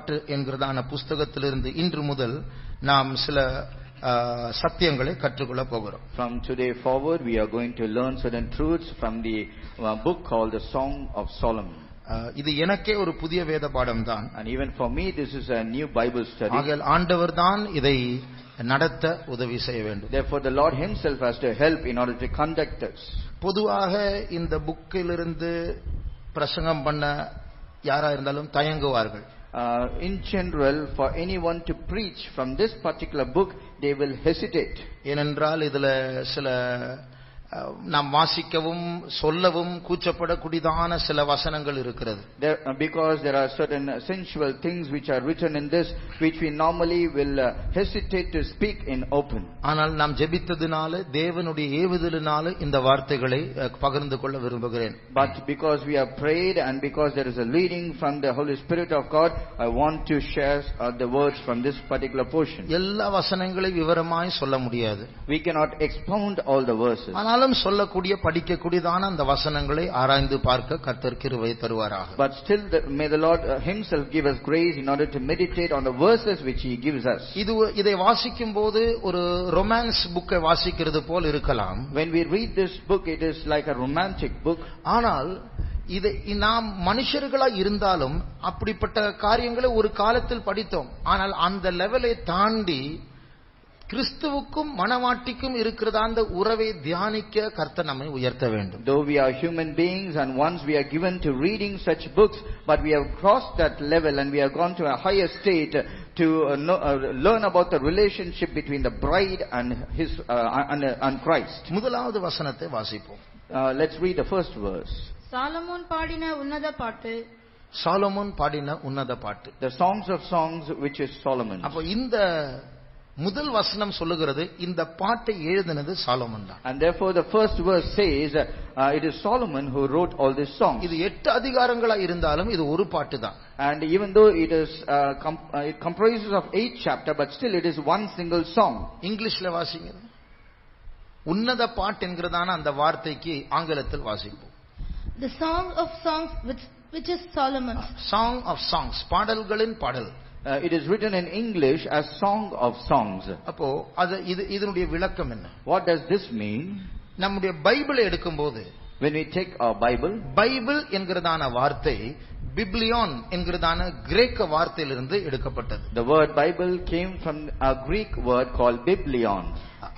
பாட்டு என்கிறதான புஸ்தகத்திலிருந்து இன்று முதல் நாம் சில சத்தியங்களை கற்றுக்கொள்ள போகிறோம். From today forward we are going to learn certain truths from the book called the Song of Solomon. இது எனக்கே ஒரு புதிய வேத பாடம் தான். And even for me this is a new Bible study. ஆகையால் ஆண்டவர் தான் இதை நடத்த உதவி செய்ய வேண்டும். Therefore the Lord himself has to help in order to conduct us. பொதுவாக இந்த புக்கிலிருந்து பிரசங்கம் பண்ண யாரா இருந்தாலும் தயங்குவார்கள். In general, for anyone to preach from this particular book, they will hesitate. ஏனென்றால் இதுல சில நாம் வாசிக்கவும் சொல்லவும் கூச்சப்படக்கூடியதான சில வசனங்கள் இருக்கிறது. Because there are certain sensual things which are written in this, which we normally will hesitate to speak in open. ஆனால் நாம் ஜெபித்ததினால தேவனுடைய ஏவுதலினால இந்த வார்த்தைகளை பகிர்ந்து கொள்ள விரும்புகிறேன். But because we have prayed and because there is a leading from the Holy Spirit of God, I want to share the words from this particular portion. எல்லா வசனங்களையும் விவரமாய் சொல்ல முடியாது. We cannot expound all the verses. சொல்லக்கூடிய படிக்கக்கூடியதான அந்த வசனங்களை ஆராய்ந்து பார்க்க கர்த்தர் கிருபை தருவாராக. But still may the Lord himself give us grace in order to meditate on the verses which he gives us. இதை வாசிக்கும்போது ஒரு ரொமான்ஸ் புக்கை வாசிக்கிறது போல் இருக்கலாம். When we read this book, it is like a romantic book. ஆனால் இதை நாம் மனுஷர்களா இருந்தாலும் அப்படிப்பட்ட காரியங்களை ஒரு காலத்தில் படித்தோம். ஆனால் அந்த லெவலை தாண்டி கிறிஸ்துவுக்கும் மனவாட்டிக்கும் இருக்கிற அந்த உறவை தியானிக்க கர்த்தர் நம்மை உயர்த்த வேண்டும். Though we are human beings and once we are given to reading such books, but we have crossed that level and we have gone to a higher state to learn about the relationship between the bride and his and Christ. முதலாவது வசனத்தை வாசிப்போம். Let's read the first verse. Solomon பாடின உன்னத பாட்டு. Solomon பாடின உன்னத பாட்டு. The songs of songs which is Solomon. அப்ப இந்த முதல் வசனம் சொல்லுகிறது இந்த பாட்டை எழுதினது சாலமோன் தான். And therefore the first verse says it is Solomon who wrote all these songs. இது 8 அதிகாரங்களா இருந்தாலும் இது ஒரு பாட்டு தான். And even though it is it comprises of 8 chapters, but still it is one single song. இங்கிலீஷ்ல வாசிங்க. உன்னத பாட்டு என்கிறதான அந்த வார்த்தைக்கு ஆங்கிலத்தில் வாசிப்போம். The song of songs which is Solomon's. Song of songs, பாடல்களின் பாடல். It is written in English as Song of Songs. அப்போ இதனுடைய விளக்கம் என்ன? What does this mean? நம்முடைய பைபிளை எடுக்கும்போது when we take our Bible, Bible என்கிறதான வார்த்தை பிப்லியோன் என்கிறதான கிரேக்க வார்த்தையிலிருந்து எடுக்கப்பட்டது. The word Bible came from a Greek word called biblion.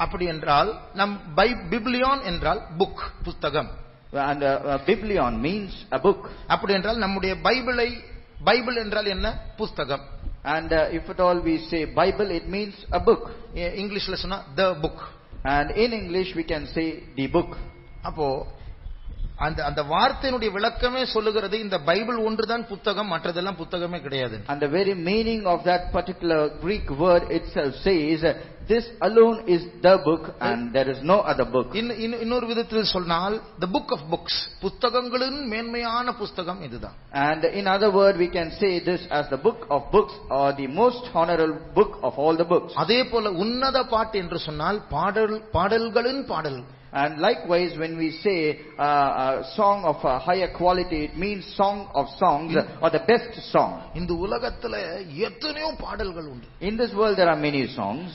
அப்படி என்றால் நம் பிப்லியோன் என்றால் புக், புத்தகம். And biblion means a book. அப்படி என்றால் நம்முடைய பைபிள் என்றால் என்ன? புத்தகம். And if at all we say Bible, it means a book. இங்கிலீஷ்ல சொன்னா the book. And in English we can say the book. அப்போ அந்த வார்த்தையினுடைய விளக்கமே சொல்லுகிறது இந்த பைபிள் ஒன்றுதான் புத்தகம், மற்றதெல்லாம் புத்தகமே கிடையாது. And the very meaning of that particular Greek word itself says this alone is the book and there is no other book. இன்னொரு விதத்தில் சொன்னால் the book of books, புத்தகங்களின் மேன்மையான புத்தகம் இதுதான். And in other word we can say this as the book of books or the most honorable book of all the books. அதே போல உன்னத பாட்டு என்று சொன்னால் பாடல்களின் பாடல். And likewise when we say a song of a higher quality, it means song of songs or the best song. இந்த உலகத்துல எத்தனையோ பாடல்கள் உண்டு. In this world there are many songs.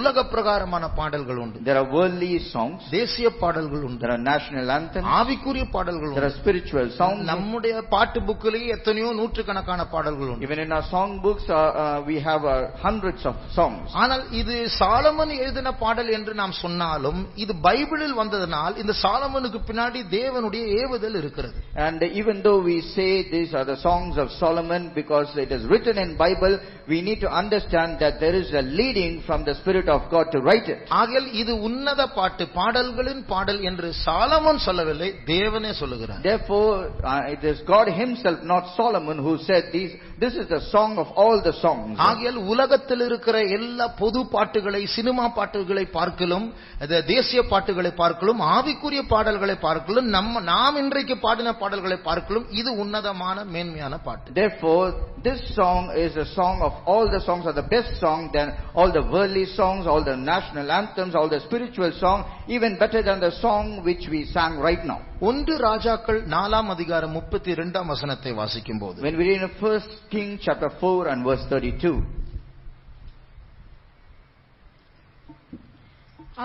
உலக பிரகாரமான பாடல்கள் உண்டு. There are worldly songs. தேசிய பாடல்கள் உண்டு. There are national anthems. ஆவிக்குரிய பாடல்கள் உண்டு. There are spiritual songs. நம்முடைய பாட்டு புக்கிலேயே எத்தனையோ நூற்றுக்கணக்கான பாடல்கள் உண்டு. Even in our song books we have hundreds of songs. ஆனால் இது சாலமன் எழுதின பாடல் என்று நாம் சொன்னாலும் இது பைபிளில் வந்ததனால் இந்த சாலமனுக்கு பின்னாடி தேவனுடைய ஏவுதல் இருக்கிறது. And even though we say these are the songs of Solomon because it is written in Bible, we need to understand that there is a leading from the Spirit of God to write it. ஆகையால் இது உன்னத பாட்டு, பாடல்களின் பாடல் என்று சாலமன் சொல்லவில்லை, தேவனே சொல்லுகிறார். Therefore it is God himself, not Solomon, who said this is the song of all the songs. ஆகையால் உலகத்தில் இருக்கிற எல்லா பொது பாட்டுகளை, சினிமா பாட்டுகளை பார்க்கலும் தேசிய பாட்டுகள் பாடல்களை பார்க்கலும் ஆவிக்குரிய பாடல்களை பார்க்கலும் நாம் இன்றைக்கு பாடின பாடல்களை பார்க்கலும் இது உன்னதமான மேன்மையான பாட்டு. Therefore, this song is a song of all the songs are the best song than all the worldly songs, all the national anthems, all the spiritual song, even better than the song which we sang right now. 1 ராஜாக்கள் 4ஆம் அதிகாரம் 32ஆம் வசனத்தை வாசிக்கும்போது, When we read in 1 King chapter 4 and verse 32,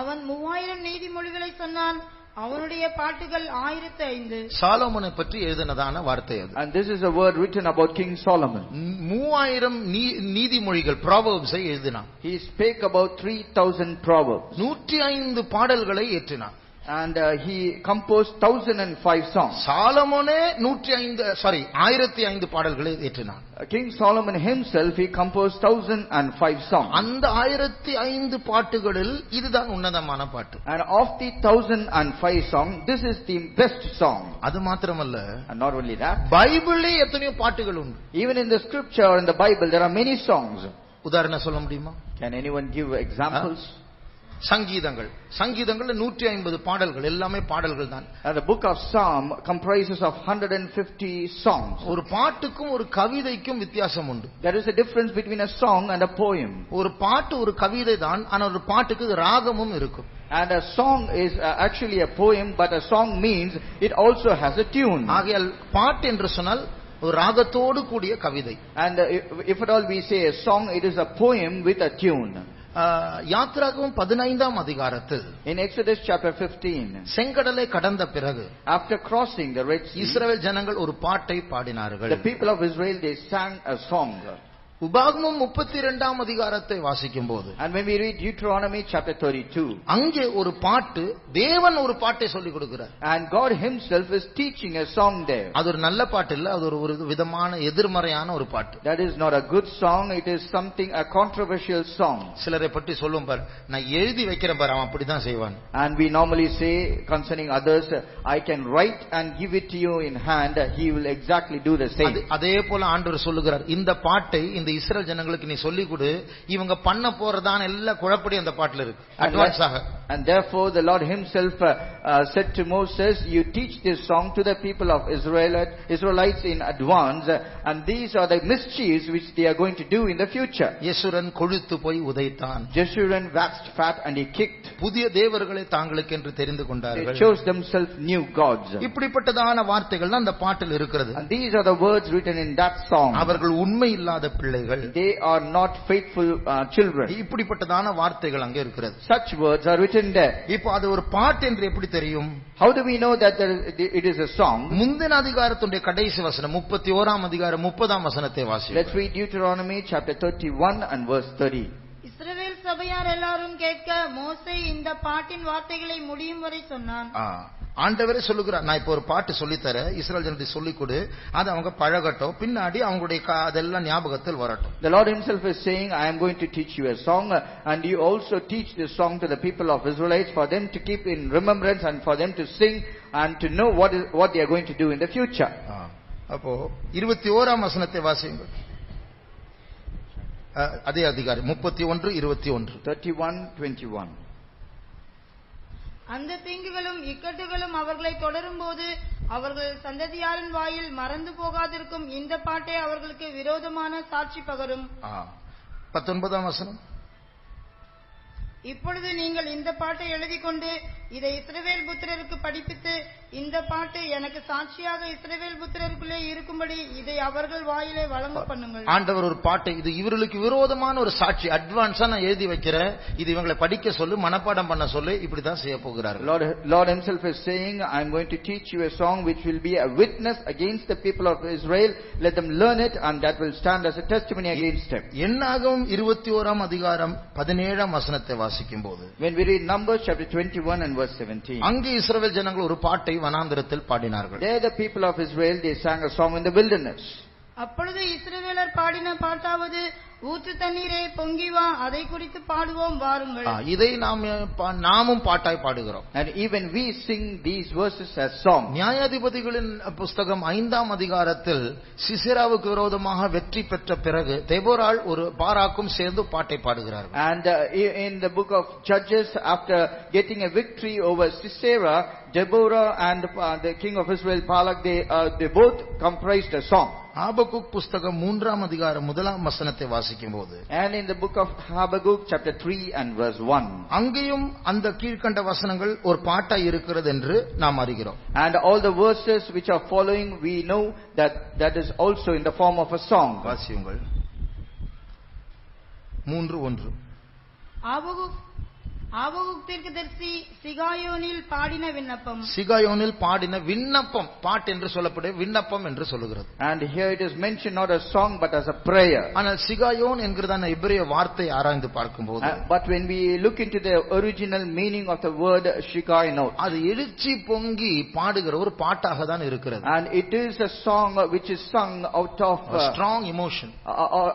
அவன் 3000 நீதிமொழிகளை சொன்னான். அவனுடைய பாட்டுகள் 1005. சாலோமோனை பற்றி எழுதினதான வார்த்தை அது. and this is a word written about King Solomon. 3000 நீதிமொழிகள் ப்ராவர்ப்ஸை எழுதினான். He spake about 3000 proverbs. 105 பாடல்களை ஏற்றினான். And he composed 1005 songs. சாலமோனே 1005 பாடல்களை ஏற்றினான். King Solomon himself, he composed 1005 songs. அந்த 1005 பாட்டுகளில் இதுதான் உன்னதமான பாட்டு. And of the 1005 songs, this is the best song. அது மாத்திரமல்ல, And not only that, பைபிளிலே எத்தனையோ பாட்டுகள் உண்டு. even in the scripture or in the Bible, there are many songs. உதாரணம் சொல்ல முடியுமா? Can anyone give examples? சங்கீதங்கள் 150 பாடல்கள், எல்லாமே பாடல்கள் தான். The book of Psalm comprises of 150 songs. ஒரு பாட்டுக்கும் ஒரு கவிதைக்கும் வித்தியாசம் உண்டு. There is a difference between a song and a poem. ஒரு பாட்டு ஒரு கவிதை தான், ஆனா ஒரு பாட்டுக்கு ராகமும் இருக்கும். And a song is actually a poem, but a song means it also has a tune. ஆகையால் பாட்டு என்று சொன்னால் ஒரு ராகத்தோடு கூடிய கவிதை. And if at all we say a song, it is a poem with a tune. யாத்ராகமம் 15ஆம் அதிகாரத்தில் In Exodus chapter 15, செங்கடலை கடந்த பிறகு after crossing the Red Sea, இஸ்ரவேல் ஜனங்கள் ஒரு பாட்டை பாடினார்கள். the people of Israel, they sang a song. உபாகமம் 32ஆம் அதிகாரத்தை வாசிக்கும்போது, And when we read Deuteronomy chapter 32, அங்கே ஒரு பாட்டு, தேவன் ஒரு பாட்டை சொல்லிக் கொடுக்கிறார். and God himself is teaching a song there. அது ஒரு நல்ல பாட்டு இல்ல, அது ஒரு விதமான எதிர்மறையான ஒரு பாட்டு. That is not a good song, it is something, a controversial song. சிலரை பற்றி சொல்லும் பார், நான் எழுதி வைக்கிறேன் பார், அவன் அப்படிதான் செய்வான். And we normally say concerning others, I can write and give it to you in hand, he will exactly do the same. அதே போல ஆண்டவர் சொல்லுகிறார், இந்த பாட்டை இந்த இஸ்ரவேல் ஜனங்களுக்கு நீ சொல்லிக் கொடு, இவங்க பண்ண போறதான எல்லா குழப்படி அந்த பாட்டுல இருக்கு, அட்வான்ஸாக. And therefore the Lord himself said to Moses, you teach this song to the people of Israelites in advance, and these are the mischiefs which they are going to do in the future. யெசுரன் கொழுத்து போய் உதைத்தான். Jeshurun waxed fat and he kicked. புதிய தேவர்களை தாங்களுக்கு என்று தெரிந்து கொண்டார்கள். They chose themselves new gods. இப்படிப்பட்டதான வார்த்தைகள் தான் அந்த பாட்டில் இருக்கிறது. And these are the words written in that song. அவர்கள் உண்மை இல்லாத பிள்ளைகள். They are not faithful children. இப்படிப்பட்டதான வார்த்தைகள் அங்கே இருக்கிறது. Such words are written there. இப்போ அது ஒரு பாட்டு என்று எப்படி தெரியும்? How do we know that it is a song? முந்தின அதிகாரத்துடைய கடைசி வசனம் 31ஆம் அதிகாரம் 30ஆம் வசனத்தை வாசிப்போம். Let's read Deuteronomy chapter 31 and verse 30. இஸ்ரவேல் சபையார் எல்லாரும் கேட்க மோசே இந்த பாட்டின் வார்த்தைகளை முடியும் வரை சொன்னான். ஆண்டவரே சொல்லுகிறார், நான் இப்போ ஒரு பாட்டு சொல்லித்தர, இஸ்ரவேல் ஜனத்தை சொல்லிக் கொடு, அது அவங்க பழகட்டும், பின்னாடி அவங்களுடைய அதெல்லாம் ஞாபகத்தில் வரட்டும். The Lord himself is saying, I am going to teach you a song, and you also teach this song to the people of Israelites for them to keep in remembrance and for them to sing and to know what they are going to do in the future. அப்போ 21ஆம் வசனத்தை வாசியுங்கள். அதே அதிகாரம் 31:21. 31:21. அந்த தீங்குகளும் இக்கட்டுகளும் அவர்களை தொடரும் போது அவர்கள் சந்ததியாரின் வாயில் மறந்து போகாதிருக்கும் இந்த பாட்டே அவர்களுக்கு விரோதமான சாட்சி பகரும். 19ஆம் வசனம். இப்பொழுது நீங்கள் இந்த பாட்டை எழுதிக் கொண்டு இதை இஸ்ரவேல் புத்திரருக்கு படிப்பித்து, இந்த பாட்டு எனக்கு சாட்சியாக இஸ்ரவேல் புத்திரருக்குள்ளே இருக்கும்படி இதை அவர்கள் வாயிலே வழங்க பண்ணுங்கள். ஆண்டவர் ஒரு பாட்டை, இது இவர்களுக்கு விரோதமான ஒரு சாட்சி, அட்வான்ஸா நான் எழுதி வைக்கிறேன், இது இவங்களை படிக்க சொல்லு, மனப்பாடம் பண்ண சொல்லு, இப்படிதான் செய்ய போகிறார்கள். Lord himself is saying, I am going to teach you a song which will be a witness against the people of Israel. Let them learn it, and that will stand as a testimony against them. என்னாகும் 21ஆம் அதிகாரம் 17ஆம் வசனத்தை வாசிக்கும் போது, when we read Numbers chapter 21 and verse 17, அங்கே இஸ்ரவேல் ஜனங்கள் ஒரு பாட்டை வனாந்தரத்தில் பாடினார்கள். there the people of Israel, they sang a song in the wilderness. அப்பொழுது இஸ்ரவேலர் பாடின பாட்டாவது, ஊற்று தண்ணீரே பொங்கி வா, அதை குறித்து பாடுவோம் வாருங்கள். இதை நாமும் பாட்டாய் பாடுகிறோம். And even we sing these verses as song. நியாயாதிபதிகளின் புஸ்தகம் 5ஆம் அதிகாரத்தில் சிசேராவுக்கு விரோதமாக வெற்றி பெற்ற பிறகு தெபோராள் ஒரு பாராக்கும் சேர்ந்து பாட்டை பாடுகிறார்கள். And in the book of Judges, after getting a victory over Sisera, Deborah and the king of Israel Balak, they both comprised a song. Habakkuk புஸ்தகம் 3ஆம் அதிகாரம் 1ஆம் வசனத்தை வாசிக்கும்போது, And in the book of Habakkuk chapter 3 and verse 1, அங்கேயும் அந்த கீழ்க்கண்ட வசனங்கள் ஒரு பாட்டாய் இருக்கிறது என்று நாம் அறிகிறோம். and all the verses which are following, we know that is also in the form of a song. வாசியுங்கள். 3:1. ஆபகுக் தீர்க்கதரிசி சிகாயோனில் பாடின விண்ணப்பம். சிகாயோனில் பாடின விண்ணப்பம், பாட்டு என்று சொல்லப்படும் விண்ணப்பம் என்று சொல்லுகிறது. And here it is mentioned not as song but as a prayer. ஆனால் சிகாயோன் என்கிறதான எபிரேய வார்த்தை ஆராய்ந்து பார்க்கும்போது, But when we look into the original meaning of the word Shigayonot, அது எழுச்சி பொங்கி பாடுகிற ஒரு பாட்டாக தான் இருக்கிறது. and it is a song which is sung out of strong emotion.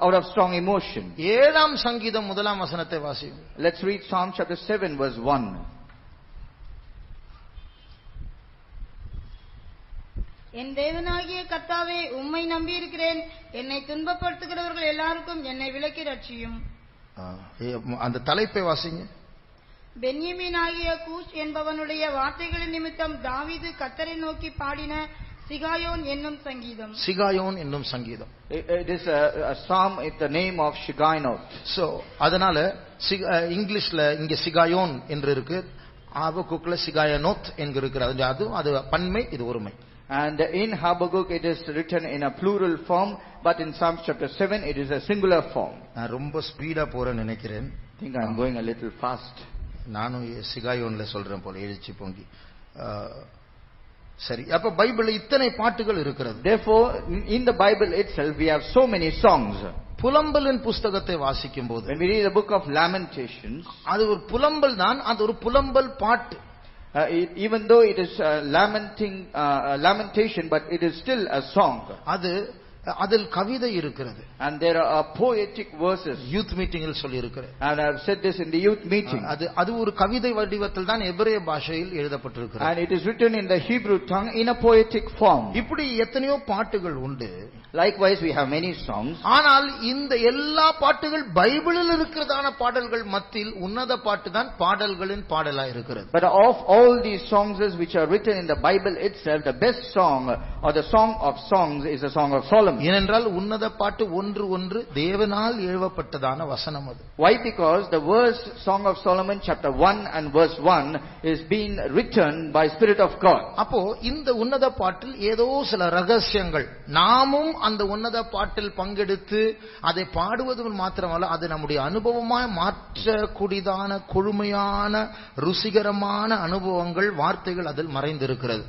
Out of strong emotion. 7ஆம் சங்கீதம் 1ஆம் வசனத்தை வாசியுங்கள். Let's read Psalm chapter 7 verse 1. என் தேவனாகிய கர்த்தாவே, உம்மை நம்பியிருக்கிறேன். என்னை துன்பப்படுத்துகிறவர்கள் எல்லாருக்கும் என்னை விலக்கி ரட்சியும். அந்த தலைப்பை வாசிங்க. பென்யமீனாகிய கூஷ் என்பவனுடைய வார்த்தைகளின் நிமித்தம் தாவீது கர்த்தரை நோக்கி பாடின சிகாயோன் என்னும் சங்கீதம். சிகாயோன் என்னும் சங்கீதம். It is a psalm with the name of Shigayonot. So அதனால இங்கிலீஷ்ல இங்க சிகாயோன் என்று இருக்கு, ஆபகுக்ல சிகாயனோத் என்று இருக்கிறது. அது பன்மை, இது ஒருமை. And in Habakkuk it is written in a plural form, but in Psalms chapter 7 it is a singular form. நான் ரொம்ப ஸ்பீடா போறேன்னு நினைக்கிறேன். I think I am going a little fast. நானும் சிகாயோன்ல சொல்றேன் போல, எழுச்சி பொங்கி. சரி, அப்ப பைபிள்ல இத்தனை பாட்டுகள் இருக்கிறது. Therefore in the Bible itself we have so many songs. புலம்பலின் புஸ்தகத்தை வாசிக்கும் போது, when we read the book of Lamentations, அது ஒரு புலம்பல் தான், அது ஒரு புலம்பல் பாட்டு. Even though it is lamentation, but it is still a song. அதில் கவிதை இருக்கிறது. And there are poetic verses. Youth மீட்டிங்கில் சொல்லி இருக்கிறது. And I have said this in the youth meeting. அது ஒரு கவிதை வடிவத்தில் தான் எபிரேய பாஷையில் எழுதப்பட்டிருக்கிறது. And it is written in the Hebrew tongue in a poetic form. இப்படி எத்தனையோ பாட்டுகள் உண்டு. Likewise we have many songs. ஆனால் இந்த எல்லா பாட்டுகள் பைபிளில் இருக்கிறதான பாடல்கள் மத்தியில் உன்னத பாட்டு தான் பாடல்களின் பாடலாய் இருக்கிறது. But of all these songs which are written in the Bible itself, the best song or the song of songs is the song of Solomon. ஏனென்றால் உன்னத பாட்டு ஒன்று தேவனால் எழுதப்பட்டதான வசனம் அது. Why? Because the verse Song of Solomon chapter 1 and verse 1 is being written by Spirit of God. அப்போ இந்த உன்னத பாட்டில் ஏதோ சில ரகசியங்கள், நாமும் அந்த உன்னத பாட்டில் பங்கெடுத்து அதை பாடுவது மாத்திரமல்ல, அது நம்முடைய அனுபவமாய் மாற்றக்கூடியதான கொழுமையான ருசிகரமான அனுபவங்கள், வார்த்தைகள் அதில் மறைந்திருக்கிறது.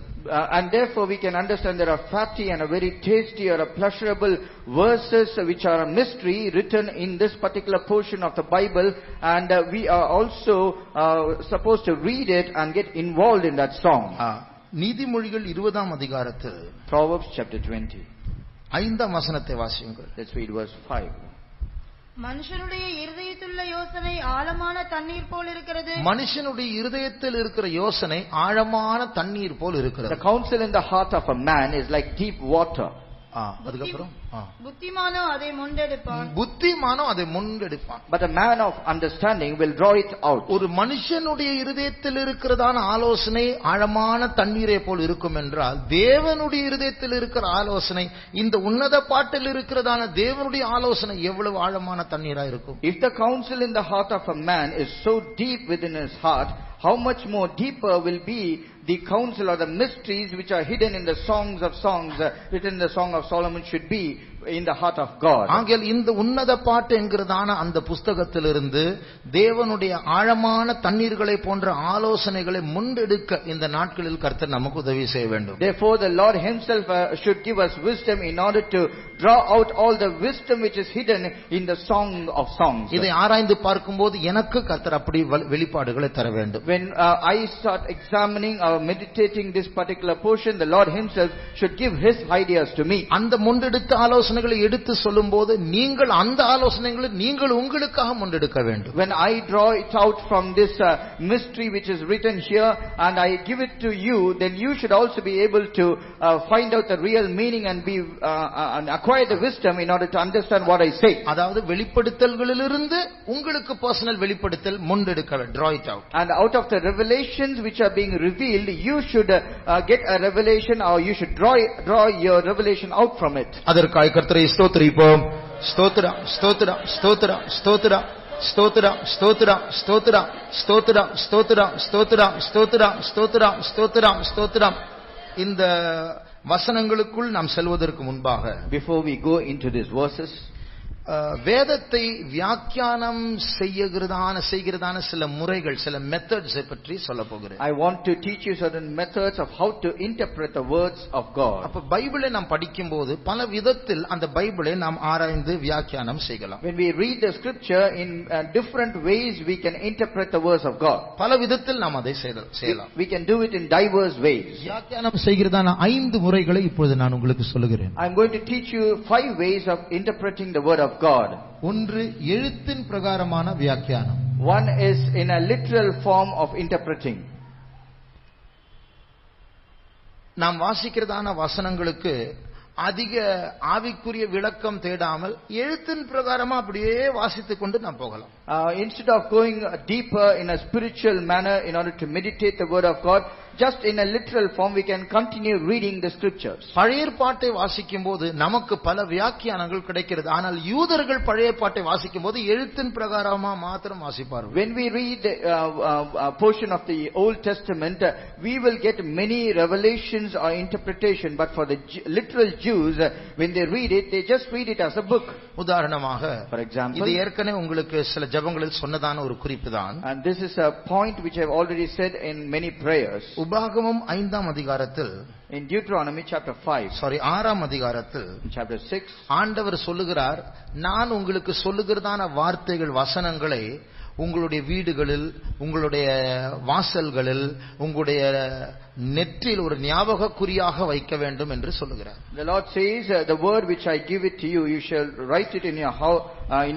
And therefore we can understand there are fatty and a very tasty or a pleasurable verses which are a mystery written in this particular portion of the Bible, and we are also supposed to read it and get involved in that song. நீதிமொழிகள் 20ஆம் அதிகாரத்தில் Proverbs chapter 20. 5ஆம் வசனத்தை வாசியுங்கள். Let's read verse 5. மனுஷனுடைய இருதயத்திலுள்ள யோசனை ஆழமான தண்ணீர் போல் இருக்கிறது. மனுஷனுடைய இருதயத்தில் இருக்கிற யோசனை ஆழமான தண்ணீர் போல் இருக்கிறது. The counsel in the heart of a man is like deep water. அதுக்கப்புறம் புத்திமானோ அதை முண்டெடுப்பான். But a man of understanding will draw it out. ஒரு மனுஷனுடைய இருதயத்தில் இருக்கிறதான ஆலோசனை ஆழமான தண்ணீரை போல் இருக்கும் என்றால், தேவனுடைய இருதயத்தில் இருக்கிற ஆலோசனை, இந்த உன்னத பாட்டில் இருக்கிறதான தேவனுடைய ஆலோசனை எவ்வளவு ஆழமான தண்ணீரா இருக்கும். If the counsel in the heart of a man is so deep within his heart, how much more deeper will be the counsel or the mysteries which are hidden in the songs of songs written in the Song of Solomon should be in the heart of God. ஆகையால் இந்த உன்னத பாட்டு என்கிறதான அந்த புஸ்தகத்திலிருந்து தேவனுடைய ஆழமான தண்ணீர்களை போன்ற ஆலோசனைகளை முன்னெடுக்க இந்த நாட்களில் கர்த்தர் நமக்கு உதவி செய்ய வேண்டும். Therefore the Lord himself should give us wisdom in order to draw out all the wisdom which is hidden in the Song of Songs. இதை ஆராய்ந்து பார்க்கும்போது எனக்கு கர்த்தர் அப்படி வெளிப்பாடுகளை தர வேண்டும். When I start examining or meditating this particular portion, the Lord himself should give his ideas to me. அந்த முன்னெடுத்த ஆலோசனை ஆலோசனைகளை எடுத்து சொல்லும்போது நீங்கள் அந்த ஆலோசனைகளை நீங்கள் உங்களுக்காக முன்னெடுக்க வேண்டும். When I draw it out from this mystery which is written here and I give it to you, then you should also be able to find out the real meaning and be and acquire the wisdom in order to understand what I say. அதாவது வெளிப்படுத்தல்களிலிருந்து உங்களுக்கு personal வெளிப்படுத்தல் முன்னெடுக்க வேண்டும். Draw it out. And out of the revelations which are being revealed, you should get a revelation, or you should draw your revelation out from it. அதற்காக கர்த்தரை ஸ்தோத்திரிப்போம். ஸ்தோத்திரம் ஸ்தோத்திரம் ஸ்தோத்திரம் ஸ்தோத்திரம் ஸ்தோத்திரம் ஸ்தோத்திரம் ஸ்தோத்திரம் ஸ்தோத்திரம் ஸ்தோத்திரம் ஸ்தோத்திரம் ஸ்தோத்திரம் ஸ்தோத்திரம் ஸ்தோத்திரம் ஸ்தோத்திரம். இந்த வசனங்களுக்குள் நாம் செல்வதற்கு முன்பாக, before we go into these verses, வேதத்தை வியாக்கியானம் செய்கிறதான சில முறைகள், சில மெத்தட்ஸ் பற்றி சொல்ல போகிறேன். I want to teach you certain methods of how to interpret the words of God. அப்ப பைபிளை நாம் படிக்கும்போது பல விதத்தில் அந்த பைபிளை நாம் ஆராய்ந்து வியாக்கியானம் செய்யலாம். When we read the scripture in different ways, we can interpret the words of God. பல விதத்தில் நாம் அதை செய்யலாம். We can do it in diverse ways. வியாக்கியானம் செய்கிறதான 5 முறைகளை இப்பொழுது நான் உங்களுக்கு சொல்லுகிறேன். I'm going to teach you 5 ways of interpreting the word of God. ஒன்று எழுத்தின் பிரகாரமான வியாக்கியானம். One is in a literal form of interpreting. நாம் வாசிக்கிறதான வசனங்களுக்கு அதிக ஆவிக்குரிய விளக்கம் தேடாமல் எழுத்தின் பிரகாரமா அப்படியே வாசித்துக் கொண்டு நாம் போகலாம். Instead of going deeper in a spiritual manner in order to meditate the word of God, just in a literal form we can continue reading the scriptures. பழைய ஏற்பாட்டை வாசிக்கும்போது நமக்கு பல வியாக்கியானங்கள் கிடைக்கிறது. ஆனால் யூதர்கள் பழைய ஏற்பாட்டை வாசிக்கும்போது எழுத்தின் பிரகாரமா மாத்திரம் வாசிப்பார்கள். When we read a portion of the Old Testament, we will get many revelations or interpretation, but for the literal Jews, when they read it, they just read it as a book. உதாரணமாக, for example, இது ஏற்கனவே உங்களுக்கு சில ஜெபங்களில் சொன்னதான ஒரு குறிப்பு தான். and this is a point which I have already said in many prayers. உபாகமம் 5ஆம் அதிகாரத்தில், in Deuteronomy chapter 5, 6ஆம் அதிகாரத்தில், chapter 6, ஆண்டவர் சொல்லுகிறார், நான் உங்களுக்கு சொல்லுகிறதான வார்த்தைகள், வசனங்களை உங்களுடைய வீடுகளில், உங்களுடைய வாசல்களில், உங்களுடைய நெற்றில் ஒரு ஞாபக குறியாக வைக்க வேண்டும் என்று சொல்லுகிறார். The Lord says, the word which I give it to you, you shall write it in your heart, in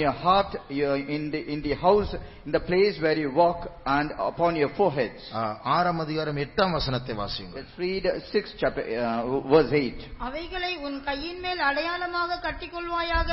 the house, in the place where you walk, and upon your foreheads. 6ஆம் அதிகாரம் 8ஆம் வசனத்தை வாசியுங்கள். Let's read 6 chapter verse 8. அவைகளை உன் கையின் மேல் அடையாளமாக கட்டிக்கொள்வாயாக,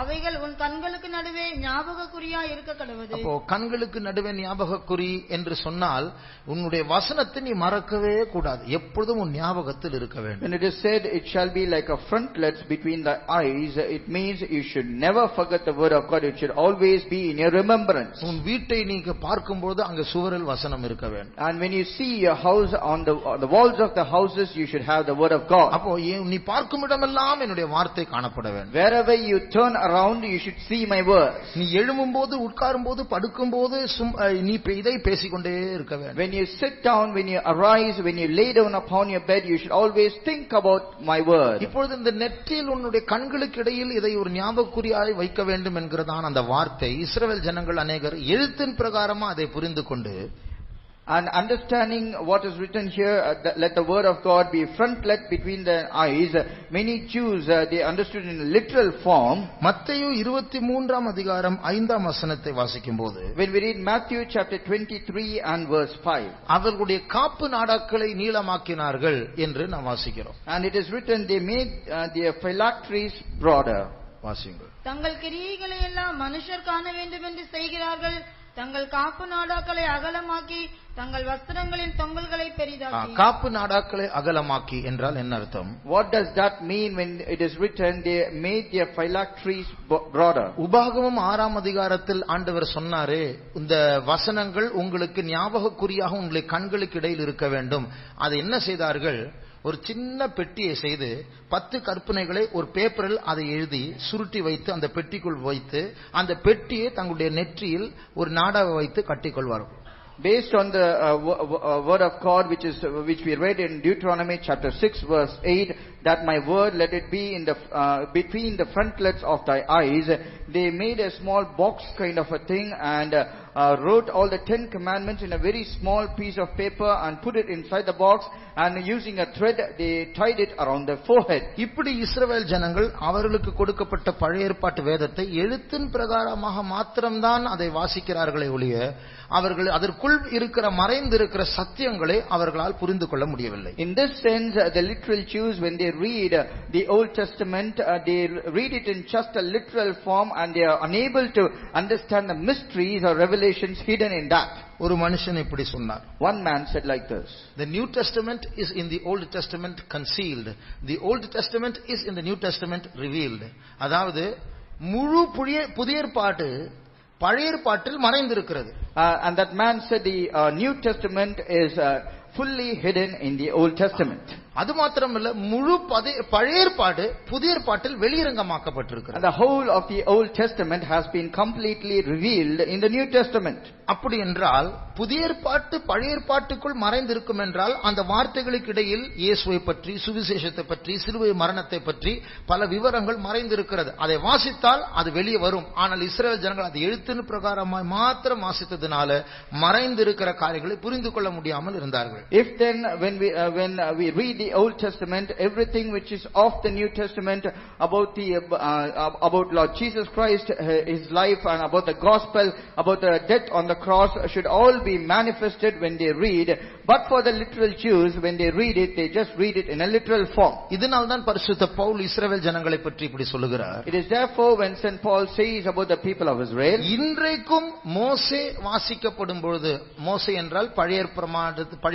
அவைகள் உன் கண்களுக்கு நடுவே ஞாபக குறியா இருக்க கடவுது. அப்போ கண்களுக்கு நடுவே ஞாபக குறி என்று சொன்னால் உன்னுடைய வசனத்தை நீ மறக்கவே கூடாது, எப்பொழுதும் உன் ஞாபகத்தில் இருக்க வேண்டும். When it is said it shall be like a frontlet between the eyes, it means you should never forget the word of God. It should always be in your remembrance. உன் வீட்டை நீங்க பார்க்கும்போது அங்க சுவரில் வசனம் இருக்க வேண்டும். And when you see your house, on the walls of the houses, you should have the word of God. அப்போ நீ பார்க்கும் இடமெல்லாம் என்னுடைய வார்த்தை காணப்பட வேண்டும். Wherever you turn around, you should see my words. நீ எழும்பும்போது, உட்காரும்போது, படுக்கும்போது நீ இதை பேசிக்கொண்டே இருக்க வேண்டும். When you sit down, when you arise, when you lay down upon your bed, you should always think about my word. இப்பொழுது இந்த நெற்றியில் உன்னுடைய கண்களுக்கு இடையில் இதை ஒரு ஞாபகக்குறியாய் வைக்க வேண்டும் என்கிறதான அந்த வார்த்தை இஸ்ரவேல் ஜனங்கள் அநேகர் எழுத்தின் பிரகாரமா அதை புரிந்து கொண்டு, and understanding what is written here, let the word of God be frontlet between the eyes. Many Jews, they understood in a literal form. மத்தேயு 23ஆம் அதிகாரம் 5ஆம் வசனத்தை வாசிக்கும்போது, when we read Matthew chapter 23 and verse 5, அவர்களுடைய காப்பு நாடாக்களை நீளமாக்கினார்கள் என்று நாம் வாசிக்கிறோம். and it is written, they made their phylacteries broader. வாசியுங்கள். தங்கள் கிரியைகளை எல்லாம் மனுஷர் காண வேண்டும் என்று செய்கிறார்கள், தங்கள் காப்பு நாடாக்களை அகலமாக்கி தங்கள் வஸ்திரங்களின் தொங்கல்களை பெரிதாக்கி. காப்பு நாடாக்களை அகலமாக்கி என்றால் என்ன அர்த்தம்? What does that mean when it is written they made their phylacteries broader? உபாகமம் 6ஆம் அதிகாரத்தில் ஆண்டவர் சொன்னாரே, இந்த வசனங்கள் உங்களுக்கு ஞாபகக்குறியாக உங்களை கண்களுக்கு இடையில் இருக்க வேண்டும். அதை என்ன செய்தார்கள்? ஒரு சின்ன பெட்டியை செய்து 10 கற்பனைகளை ஒரு பேப்பரில் அதை எழுதி சுருட்டி வைத்து அந்த பெட்டிக்குள் வைத்து அந்த பெட்டியை தங்களுடைய நெற்றியில் ஒரு நாடாவை வைத்து கட்டிக்கொள்வார்கள். Based on the word of God which we read in Deuteronomy chapter 6 verse 8, that my word let it be in the between the frontlets of thy eyes, they made a small box kind of a thing, and wrote all the 10 commandments in a very small piece of paper and put it inside the box, and using a thread they tied it around their forehead. இப்படி இஸ்ரவேல் ஜனங்கள் அவர்களுக்கு கொடுக்கப்பட்ட பழைய ஏற்பாட்டு வேதத்தை எழுத்தின் பிரகாரமாக மாத்திரம்தான் அதை வாசிக்கிறார்களே ஒழிய அவர்கள் அதற்குள் இருக்கிற மறைந்திருக்கிற சத்தியங்களை அவர்களால் புரிந்து கொள்ள முடியவில்லை. In this sense, the literal Jews, when they read the Old Testament, they read it in just a literal form, and they are unable to understand the mysteries or revelations hidden in that. ஒரு மனுஷன் இப்படி சொன்னார். One man said like this: The New Testament is in the Old Testament concealed. The Old Testament is in the New Testament revealed. அதாவது முழு புதிய ஏற்பாடு பழைய ஏற்பாட்டில் மறைந்திருக்கிறது. And that man said the New Testament is fully hidden in the Old Testament. அது மாத்திரமல்ல, முழு பழைய ஏற்பாடு புதிய ஏற்பாட்டில் வெளியரங்கமாக்கப்பட்டிருக்கிறது. And the whole of the Old Testament has been completely revealed in the New Testament. அப்படி என்றால் புதிய ஏற்பாட்டு பழைய ஏற்பாட்டுக்குள் மறைந்திருக்கும் என்றால் அந்த வார்த்தைகளுக்கு இடையில் இயேசுவை பற்றி, சுவிசேஷத்தை பற்றி, சிலுவை மரணத்தை பற்றி பல விவரங்கள் மறைந்திருக்கிறது. அதை வாசித்தால் அது வெளியே வரும். ஆனால் இஸ்ரவேல் ஜனங்கள் அதை எழுத்தின் பிரகாரமாய் மாத்திரம் வாசித்ததினால மறைந்திருக்கிற காரியங்களை புரிந்து கொள்ள முடியாமல் இருந்தார்கள். If then when we read the Old Testament, everything which is of the New Testament about Lord Jesus Christ, his life, and about the gospel, about the death on the cross should all be manifested when they read. But for the literal Jews, when they read it, they just read it in a literal form. இதனால்தான் பரிசுத்த பவுல் இஸ்ரவேல் ஜனங்களை பற்றி இப்படி சொல்லுகிறார். It is therefore when St. Paul says about the people of Israel, இன்றைக்கும் மோசே வாசிக்கப்படும் பொழுது, மோசே என்றால் பழைய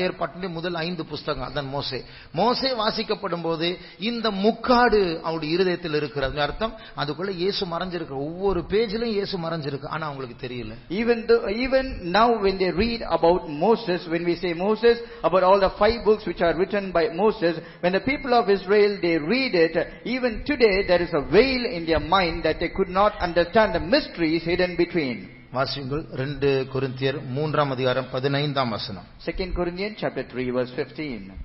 ஏற்பாட்டின் முதல் 5 புத்தகம், அதான் மோசே வாசிக்கப்படும் போது இந்த முக்காடு அவருடைய இருதயத்தில் இருக்கிறது. அர்த்தம் அதுக்குள்ள இயேசு மறைஞ்சிருக்கு. ஒவ்வொரு பேஜிலும் இயேசு மறைஞ்சிருக்கு. ஆனா அவங்களுக்கு தெரியல. Even now when they read about Moses, when we say Moses, about all the 5 books which are written by Moses, when the people of Israel they read it, even today there is a veil in their mind that they could not understand the mysteries hidden between. வாசியுங்கள் 2 கொரிந்தியர் 3ஆம் அதிகாரம் 15ஆம் வசனம். 2 Corinthians chapter 3 verse 15.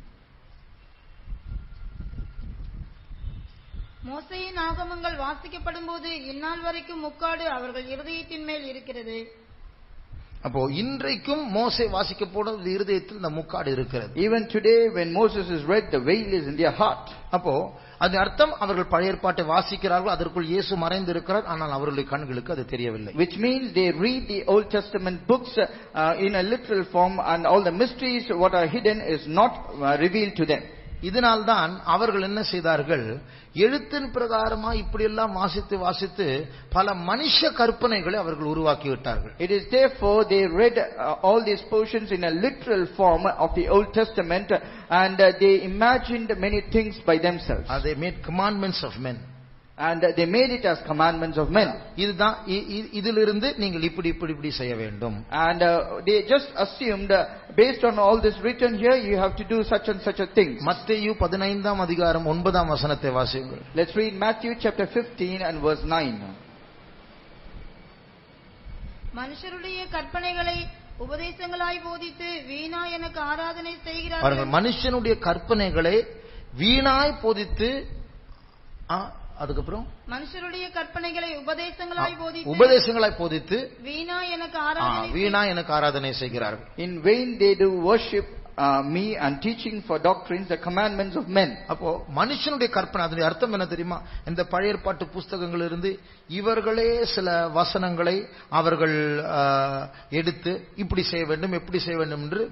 மோசேயின் ஆகமங்கள் வாசிக்கப்படும் போது இந்நாள் வரைக்கும் முக்காடு அவர்கள் இருதயத்தின் மேல் இருக்கிறது. அப்போ இன்றைக்கும் மோசே வாசிக்கப்படும் இருதயத்தில் இந்த முக்காடு இருக்கிறது. Even today when Moses is read, the veil is in their heart. அப்போ அது அர்த்தம் அவர்கள் பழைய ஏற்பாட்டை வாசிக்கிறார்கள், அதற்குள் இயேசு மறைந்திருக்கிறார், ஆனால் அவர்களுடைய கண்களுக்கு அது தெரியவில்லை. Which means they read the Old Testament books in a literal form, and all the mysteries what are hidden is not revealed to them. இதனால்தான் அவர்கள் என்ன செய்தார்கள், எழுத்தின் பிரகாரமா இப்படி எல்லாம் வாசித்து பல மனுஷ கற்பனைகளை அவர்கள் உருவாக்கி விட்டார்கள். It is therefore they read all these portions in a literal form of the Old Testament, and they imagined many things by themselves. They made commandments of men. And they made it as commandments of men. இதுதான் இதிலிருந்து நீங்கள் இப்படி செய்ய வேண்டும். And they just assumed based on all this written here you have to do such and such a thing. மத்தேயு 15ஆம் அதிகாரம் 9ஆம் வசனத்தை வாசியுங்கள். Let's read Matthew chapter 15 and verse 9. மனுஷருடைய கற்பனைகளை உபதேசங்களாய் போதித்து வீணாய் எனக்கு ஆராதனை செய்கிறார்கள். மனுஷனுடைய கற்பனைகளை வீணாய் போதித்து, அதுக்கப்புறம் மனுஷருடைய கற்பனைகளை உபதேசங்களாய் போதித்து வீணா எனக்கு ஆராதனை செய்கிறார்கள். In vain they do worship me and teaching for doctrines the commandments of men. அப்போ மனுஷனுடைய கற்பனை, அதனுடைய அர்த்தம் என்ன தெரியுமா? இந்த பழைய ஏற்பாட்டு புத்தகங்களிலிருந்து இவர்களே சில வசனங்களை அவர்கள் எடுத்து இப்படி செய்ய வேண்டும் எப்படி செய்ய வேண்டும் என்று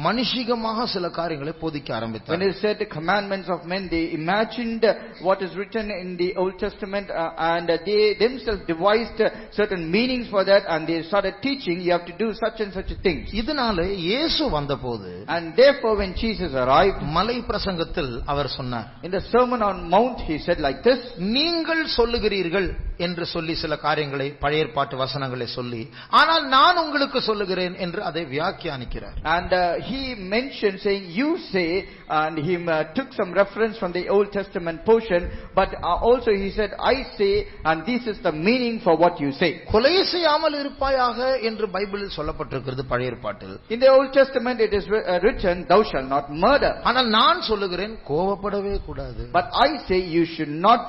மனுஷிகமாக சில காரியங்களை போதிக்க ஆரம்பித்தார்கள். When it said the commandments of men, they imagined what is written in the Old Testament, and they themselves devised certain meanings for that, and they started teaching you have to do such and such a thing. இதனால இயேசு வந்தபோது, and therefore when Jesus arrived, மலை பிரசங்கத்தில் அவர் சொன்னார், in the Sermon on Mount he said like this, நீங்கள் சொல்லுகிறீர்கள் என்று சொல்லி சில காரியங்களை பழைய ஏற்பாட்டு வசனங்களை சொல்லி, ஆனால் நான் உங்களுக்கு சொல்லுகிறேன் என்று அதை வியாக்கியானிக்கிறார். And he mentioned saying you say, and he took some reference from the Old Testament portion, but also he said I say, and this is the meaning for what you say. கொலை செய்யாமல் இருப்பாயாக என்று பைபிளில் சொல்லப்பட்டிருக்கிறது பழைய ஏற்பாட்டில். In the Old Testament it is written thou shalt not murder. ஆனால் நான் சொல்லுகிறேன் கோபப்படவே கூடாது. But I say you should not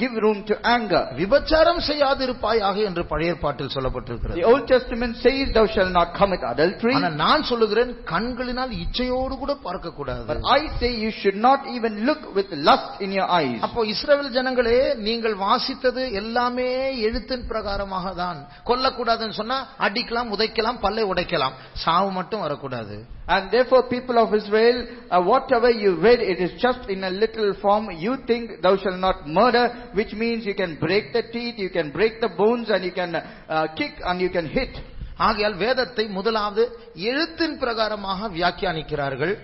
give room to anger. விபச்சாரம் விபச்சாரம் செய்யாதிருப்பாயாக என்று பழைய ஏற்பாட்டில் சொல்லப்பட்டிருக்கிறது. The Old Testament says thou shalt not commit adultery. ஆனா நான் சொல்லுகிறேன், கண்களினால் இச்சையோடு கூட பார்க்க கூடாது. But I say you should not even look with lust in your eyes. அப்போ இஸ்ரவேல் ஜனங்களே, நீங்கள் வாசித்தது எல்லாமே எழுத்தின் பிரகாரமாக தான். கொல்லக்கூடாதுன்னு சொன்னா அடிக்கலாம், உதைக்கலாம், பல்லை உடைக்கலாம், சாவு மட்டும் வரக்கூடாது. And therefore people of Israel, whatever you read, it is just in a little form. You think thou shalt not murder, which means you can break the teeth, you can break the bones, and you can kick and you can hit. ஆகையால் வேதத்தை முதலாவது எழுத்தின் பிரகாரமாக வியாக்கியானிக்கிறார்கள்.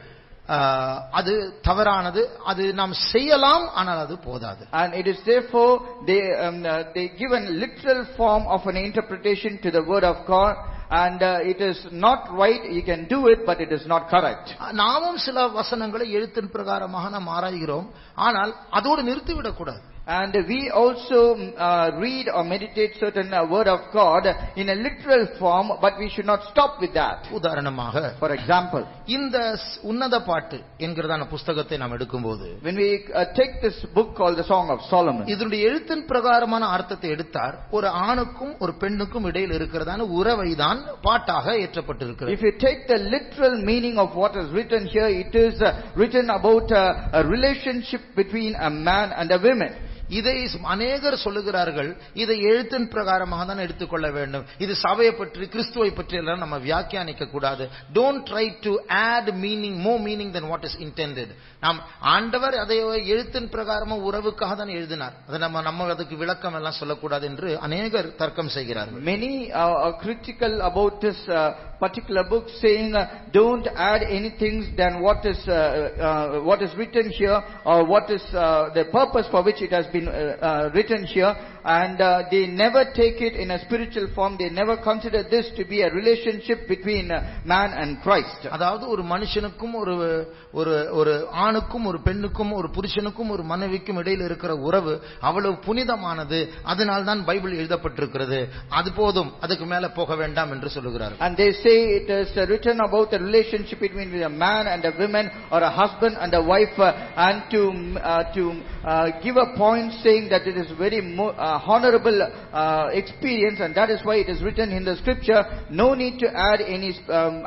அது தவறானது. அது நாம் செய்யலாம், ஆனால் அது போதாது. And it is therefore they give a literal form of an interpretation to the word of God. And it is not right. You can do it, but it is not correct. நாமும் சில வசனங்களை எழுத்தின் பிரகாரமாக நாம் ஆராய்கிறோம், ஆனால் அதோடு நிறுத்திவிடக் கூடாது. And we also read or meditate certain word of God in a literal form, but we should not stop with that. உதாரணமாக, for example, இந்த உன்னத பாட்டு என்கிறதான புத்தகத்தை நாம் எடுக்கும்போது, when we take this book called the Song of Solomon, இதனுடைய எழுத்தின் பிரகாரமான அர்த்தத்தை எடுத்தார், ஒரு ஆணுக்கும் ஒரு பெண்ணுக்கும் இடையில் இருக்கிறதான உறவை தான் பாட்டாக ஏற்றப்பட்டிருக்கிறது. If you take the literal meaning of what is written here, it is written about a relationship between a man and a woman. இதை அநேகர் சொல்லுகிறார்கள், இதை எழுத்தின் பிரகாரமாக தான் எடுத்துக்கொள்ள வேண்டும். இது சபையை பற்றி, கிறிஸ்துவை பற்றி எல்லாம் நம்ம வியாக்கியானிக்க கூடாது. Don't try to add meaning, more meaning than what is intended. நாம் ஆண்டவர் அதை எழுத்தின் பிரகாரமா உறவுக்காக தான் எழுதினார், அதை நம்ம அதுக்கு விளக்கம் எல்லாம் சொல்லக்கூடாது என்று அநேகர் தர்க்கம் செய்கிறார்கள். Many are critical about this particular book, saying don't add anything than what is written here, or what is the purpose for which it has been written here. And they never take it in a spiritual form. They never consider this to be a relationship between man and Christ. அதாவது ஒரு மனுஷனுக்கும் ஒரு ஆணுக்கும் ஒரு பெண்ணுக்கும் ஒரு புருஷனுக்கும் ஒரு மனைவிக்கும் இடையில் இருக்கிற உறவு அவ்வளவு புனிதமானது. அதனால் தான் பைபிள் எழுதப்பட்டிருக்கிறது. அது போதும், அதுக்கு மேல போக வேண்டாம் என்று சொல்லுகிறார்கள். And they say it is written about the relationship between a man and a woman, or a husband and a wife, and to give a point saying that it is very honorable experience, and that is why it is written in the scripture. No need to add any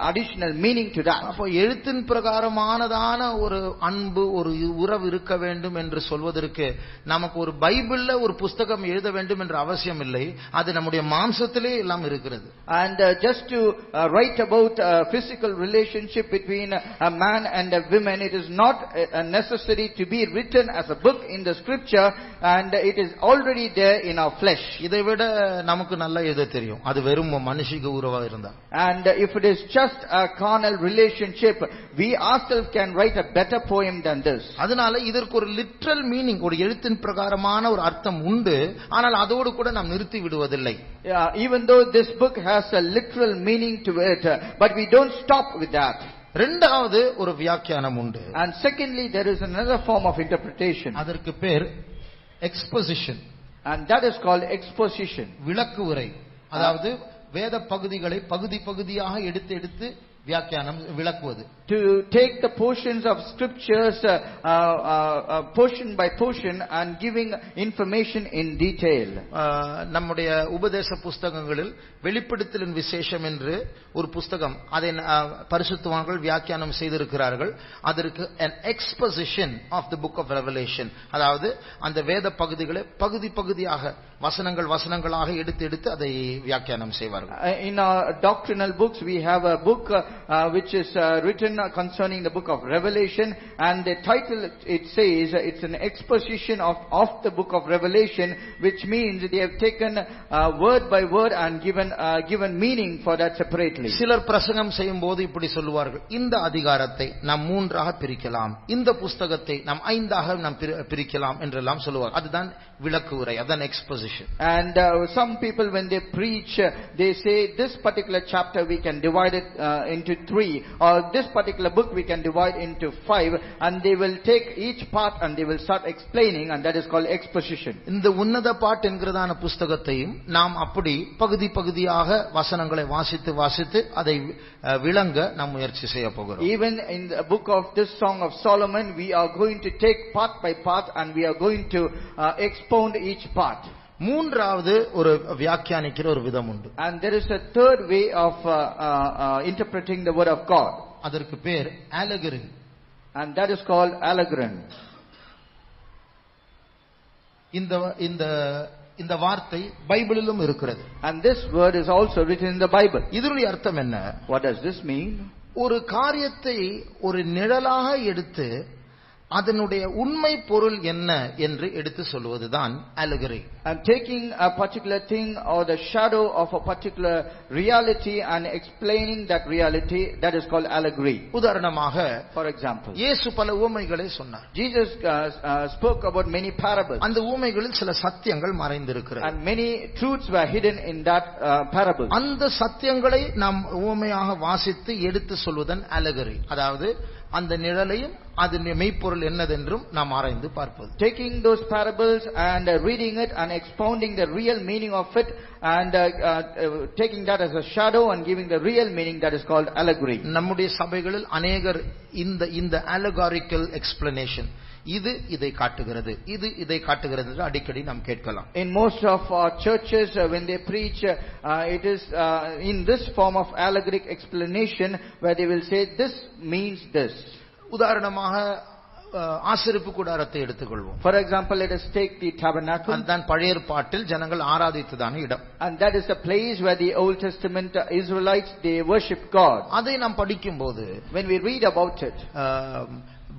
additional meaning to that. அப்போ எழுத்தின் பிரகாரமானதான ஒரு அன்பு, ஒரு உறவு இருக்க வேண்டும் என்று சொல்வதற்கு நமக்கு ஒரு பைபிள்ல ஒரு புத்தகம் எழுத வேண்டும் என்ற அவசியம் இல்லை. அது நம்முடைய மாம்சத்திலே எல்லாம் இருக்கிறது. And just to write about a physical relationship between a man and a woman, it is not necessary to be written as a book in the scripture, and it is already there in our flesh. இதை விட நமக்கு நல்லா எழுத தெரியும், அது வெறும் மனுஷிக உறவா இருந்தா. And if it is just a carnal relationship, we ourselves can write a better poem than this. அதனால இதற்கு ஒரு லிட்டரல் மீனிங், ஒரு எழுத்தின் பிரகாரமான ஒரு அர்த்தம் உண்டு, ஆனால் அதோடு கூட நாம் நிறுத்தி விடுவதில்லை. Even though this book has a literal meaning to it, but we don't stop with that. இரண்டாவது ஒரு வியாக்கியானம் உண்டு. And secondly, there is another form of interpretation. அதற்கு பேர் exposition. And that is called exposition. விளக்கு உரை. அதாவது வேத பகுதிகளை பகுதி பகுதியாக எடுத்து வியாக்கியானம் விளக்குவது. To take the portions of scriptures portion by portion and giving information in detail. நம்முடைய உபதேச புத்தகங்களில் வெளிப்படுத்தலின் விசேஷம் என்று ஒரு புத்தகம், அதை பரிசுத்தவான்கள் வியாக்கியானம் செய்திருக்கிறார்கள். அதற்கு an exposition of the book of Revelation, அதாவது அந்த வேத பகுதிகளை பகுதி பகுதியாக வசனங்களாக எடுத்து அதை வியாக்கியானம் செய்வார்கள். In our doctrinal books we have a book which is written concerning the book of Revelation, and the title it says it's an exposition of the book of Revelation, which means they have taken word by word and given meaning for that separately. சிலர் பிரசங்கம் செய்யும்போது இப்படி சொல்லுவார்கள், இந்த அதிகாரத்தை நாம் 3ஆக பிரிக்கலாம், இந்த புத்தகத்தை நாம் 5ஆக நாம் பிரிக்கலாம் என்றெல்லாம் சொல்லுவார்கள். அதுதான் விளக்கு உரை, அதான் exposition. And some people when they preach, they say this particular chapter we can divide it into 3, or this particular book we can divide into 5, and they will take each part and they will start explaining, and that is called exposition. இந்த உன்னத பாட்டு என்கிறதான புத்தகத்தையும் நாம் அப்படி பகுதி பகுதியாக வசனங்களை வாசித்து அதை விளங்க நாம் முயற்சி செய்ய போகிறோம். Even in the book of this Song of Solomon, we are going to take part by part and we are going to expound each part. மூன்றாவது ஒரு வியாக்கியானிக்கிற ஒரு விதம் உண்டு. And there is a third way of interpreting the word of God. அதற்கு பேர் allegory. And that is called allegory. இந்த வார்த்தை பைபிளிலும் இருக்கிறது. And this word is also written in the Bible. இதனுடைய அர்த்தம் என்ன? What does this mean? ஒரு காரியத்தை ஒரு நிழலாக எடுத்து அதனுடைய உண்மை பொருள் என்ன என்று எடுத்து சொல்வதுதான் allegory. And taking a particular thing or the shadow of a particular reality and explaining that reality, that is called allegory. உதாரணமாக, for example, இயேசு பல உவமைகளை சொன்னார். Jesus spoke about many parables. அந்த உவமைகளில் சில சத்தியங்கள் மறைந்திருக்கிறது. And many truths were hidden in that parable. அந்த சத்தியங்களை நாம் உவமையாக வாசித்து எடுத்து சொல்வதன் allegory. அதாவது அந்த நிழலையும் அதன் மெய்ப்பொருள் என்னதென்றும் நாம் ஆராய்ந்து பார்ப்பது. Taking those parables and reading it and expounding the real meaning of it and taking that as a shadow and giving the real meaning, that is called allegory. நம்முடைய சபைகளில் अनेகர் இந்த allegorical explanation, இது இதை காட்டுகிறது, இது இதை காட்டுகிறது என்று அடிக்கடி நாம் கேட்கலாம். In most of our churches when they preach it is in this form of allegoric explanation where they will say this means this. உதாரணமாக ஆசரிப்பு கூடாரத்தை எடுத்துக்கொள்வோம். For example, let us take the tabernacle. அதுதான் பழைய ஏற்பாட்டில் ஜனங்கள் ஆராதித்ததான இடம். And that is the place where the Old Testament Israelites they worship God. அதை நாம் படிக்கும்போது, when we read about it,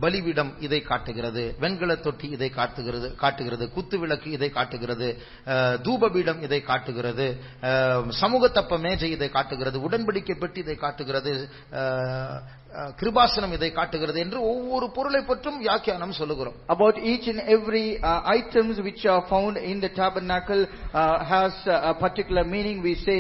பலிபீடம் இதை காட்டுகிறது, வெண்கல தொட்டி இதை காட்டுகிறது, குத்து விளக்கு இதை காட்டுகிறது, தூபபீடம் இதை காட்டுகிறது, சமூக தப்ப மேஜை இதை காட்டுகிறது, உடன்படிக்கை பெட்டி இதை காட்டுகிறது, கிருபாசனம் இதை காட்டுகிறது என்று ஒவ்வொரு பொருளை பற்றும் வியாக்கியானம் சொல்லுகிறோம். About each and every items which are found in the tabernacle has a particular meaning. We say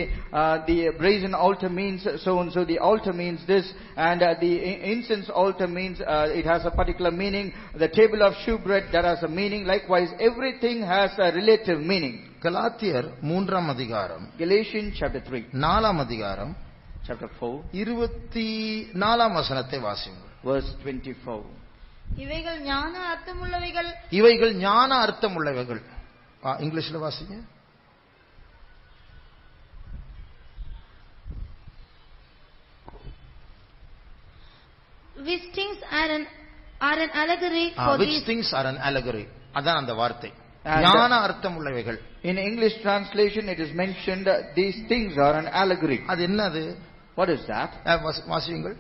the brazen altar means so and so, the altar means this, and the incense altar means it has a particular meaning. The table of shewbread, that has a meaning. Likewise, everything has a relative meaning. கலாத்தியர் 3ஆம் அதிகாரம், Galatians chapter 3, 4ஆம் அதிகாரம், chapter 4, 24ஆம் வசனத்தை வாசியுங்கள். verse 24. இவைகள் ஞான அர்த்தமுள்ளவைகள். இவைகள் ஞான அர்த்தமுள்ளவைகள். இங்கிலீஷ்ல வாசிங்க. Which things are an allegory for which these. things are an allegory. அதான் அந்த வார்த்தை. ஞான அர்த்தமுள்ளவைகள். In English translation it is mentioned these things are an allegory. அது என்னது? What is that? வாசியுங்கள்.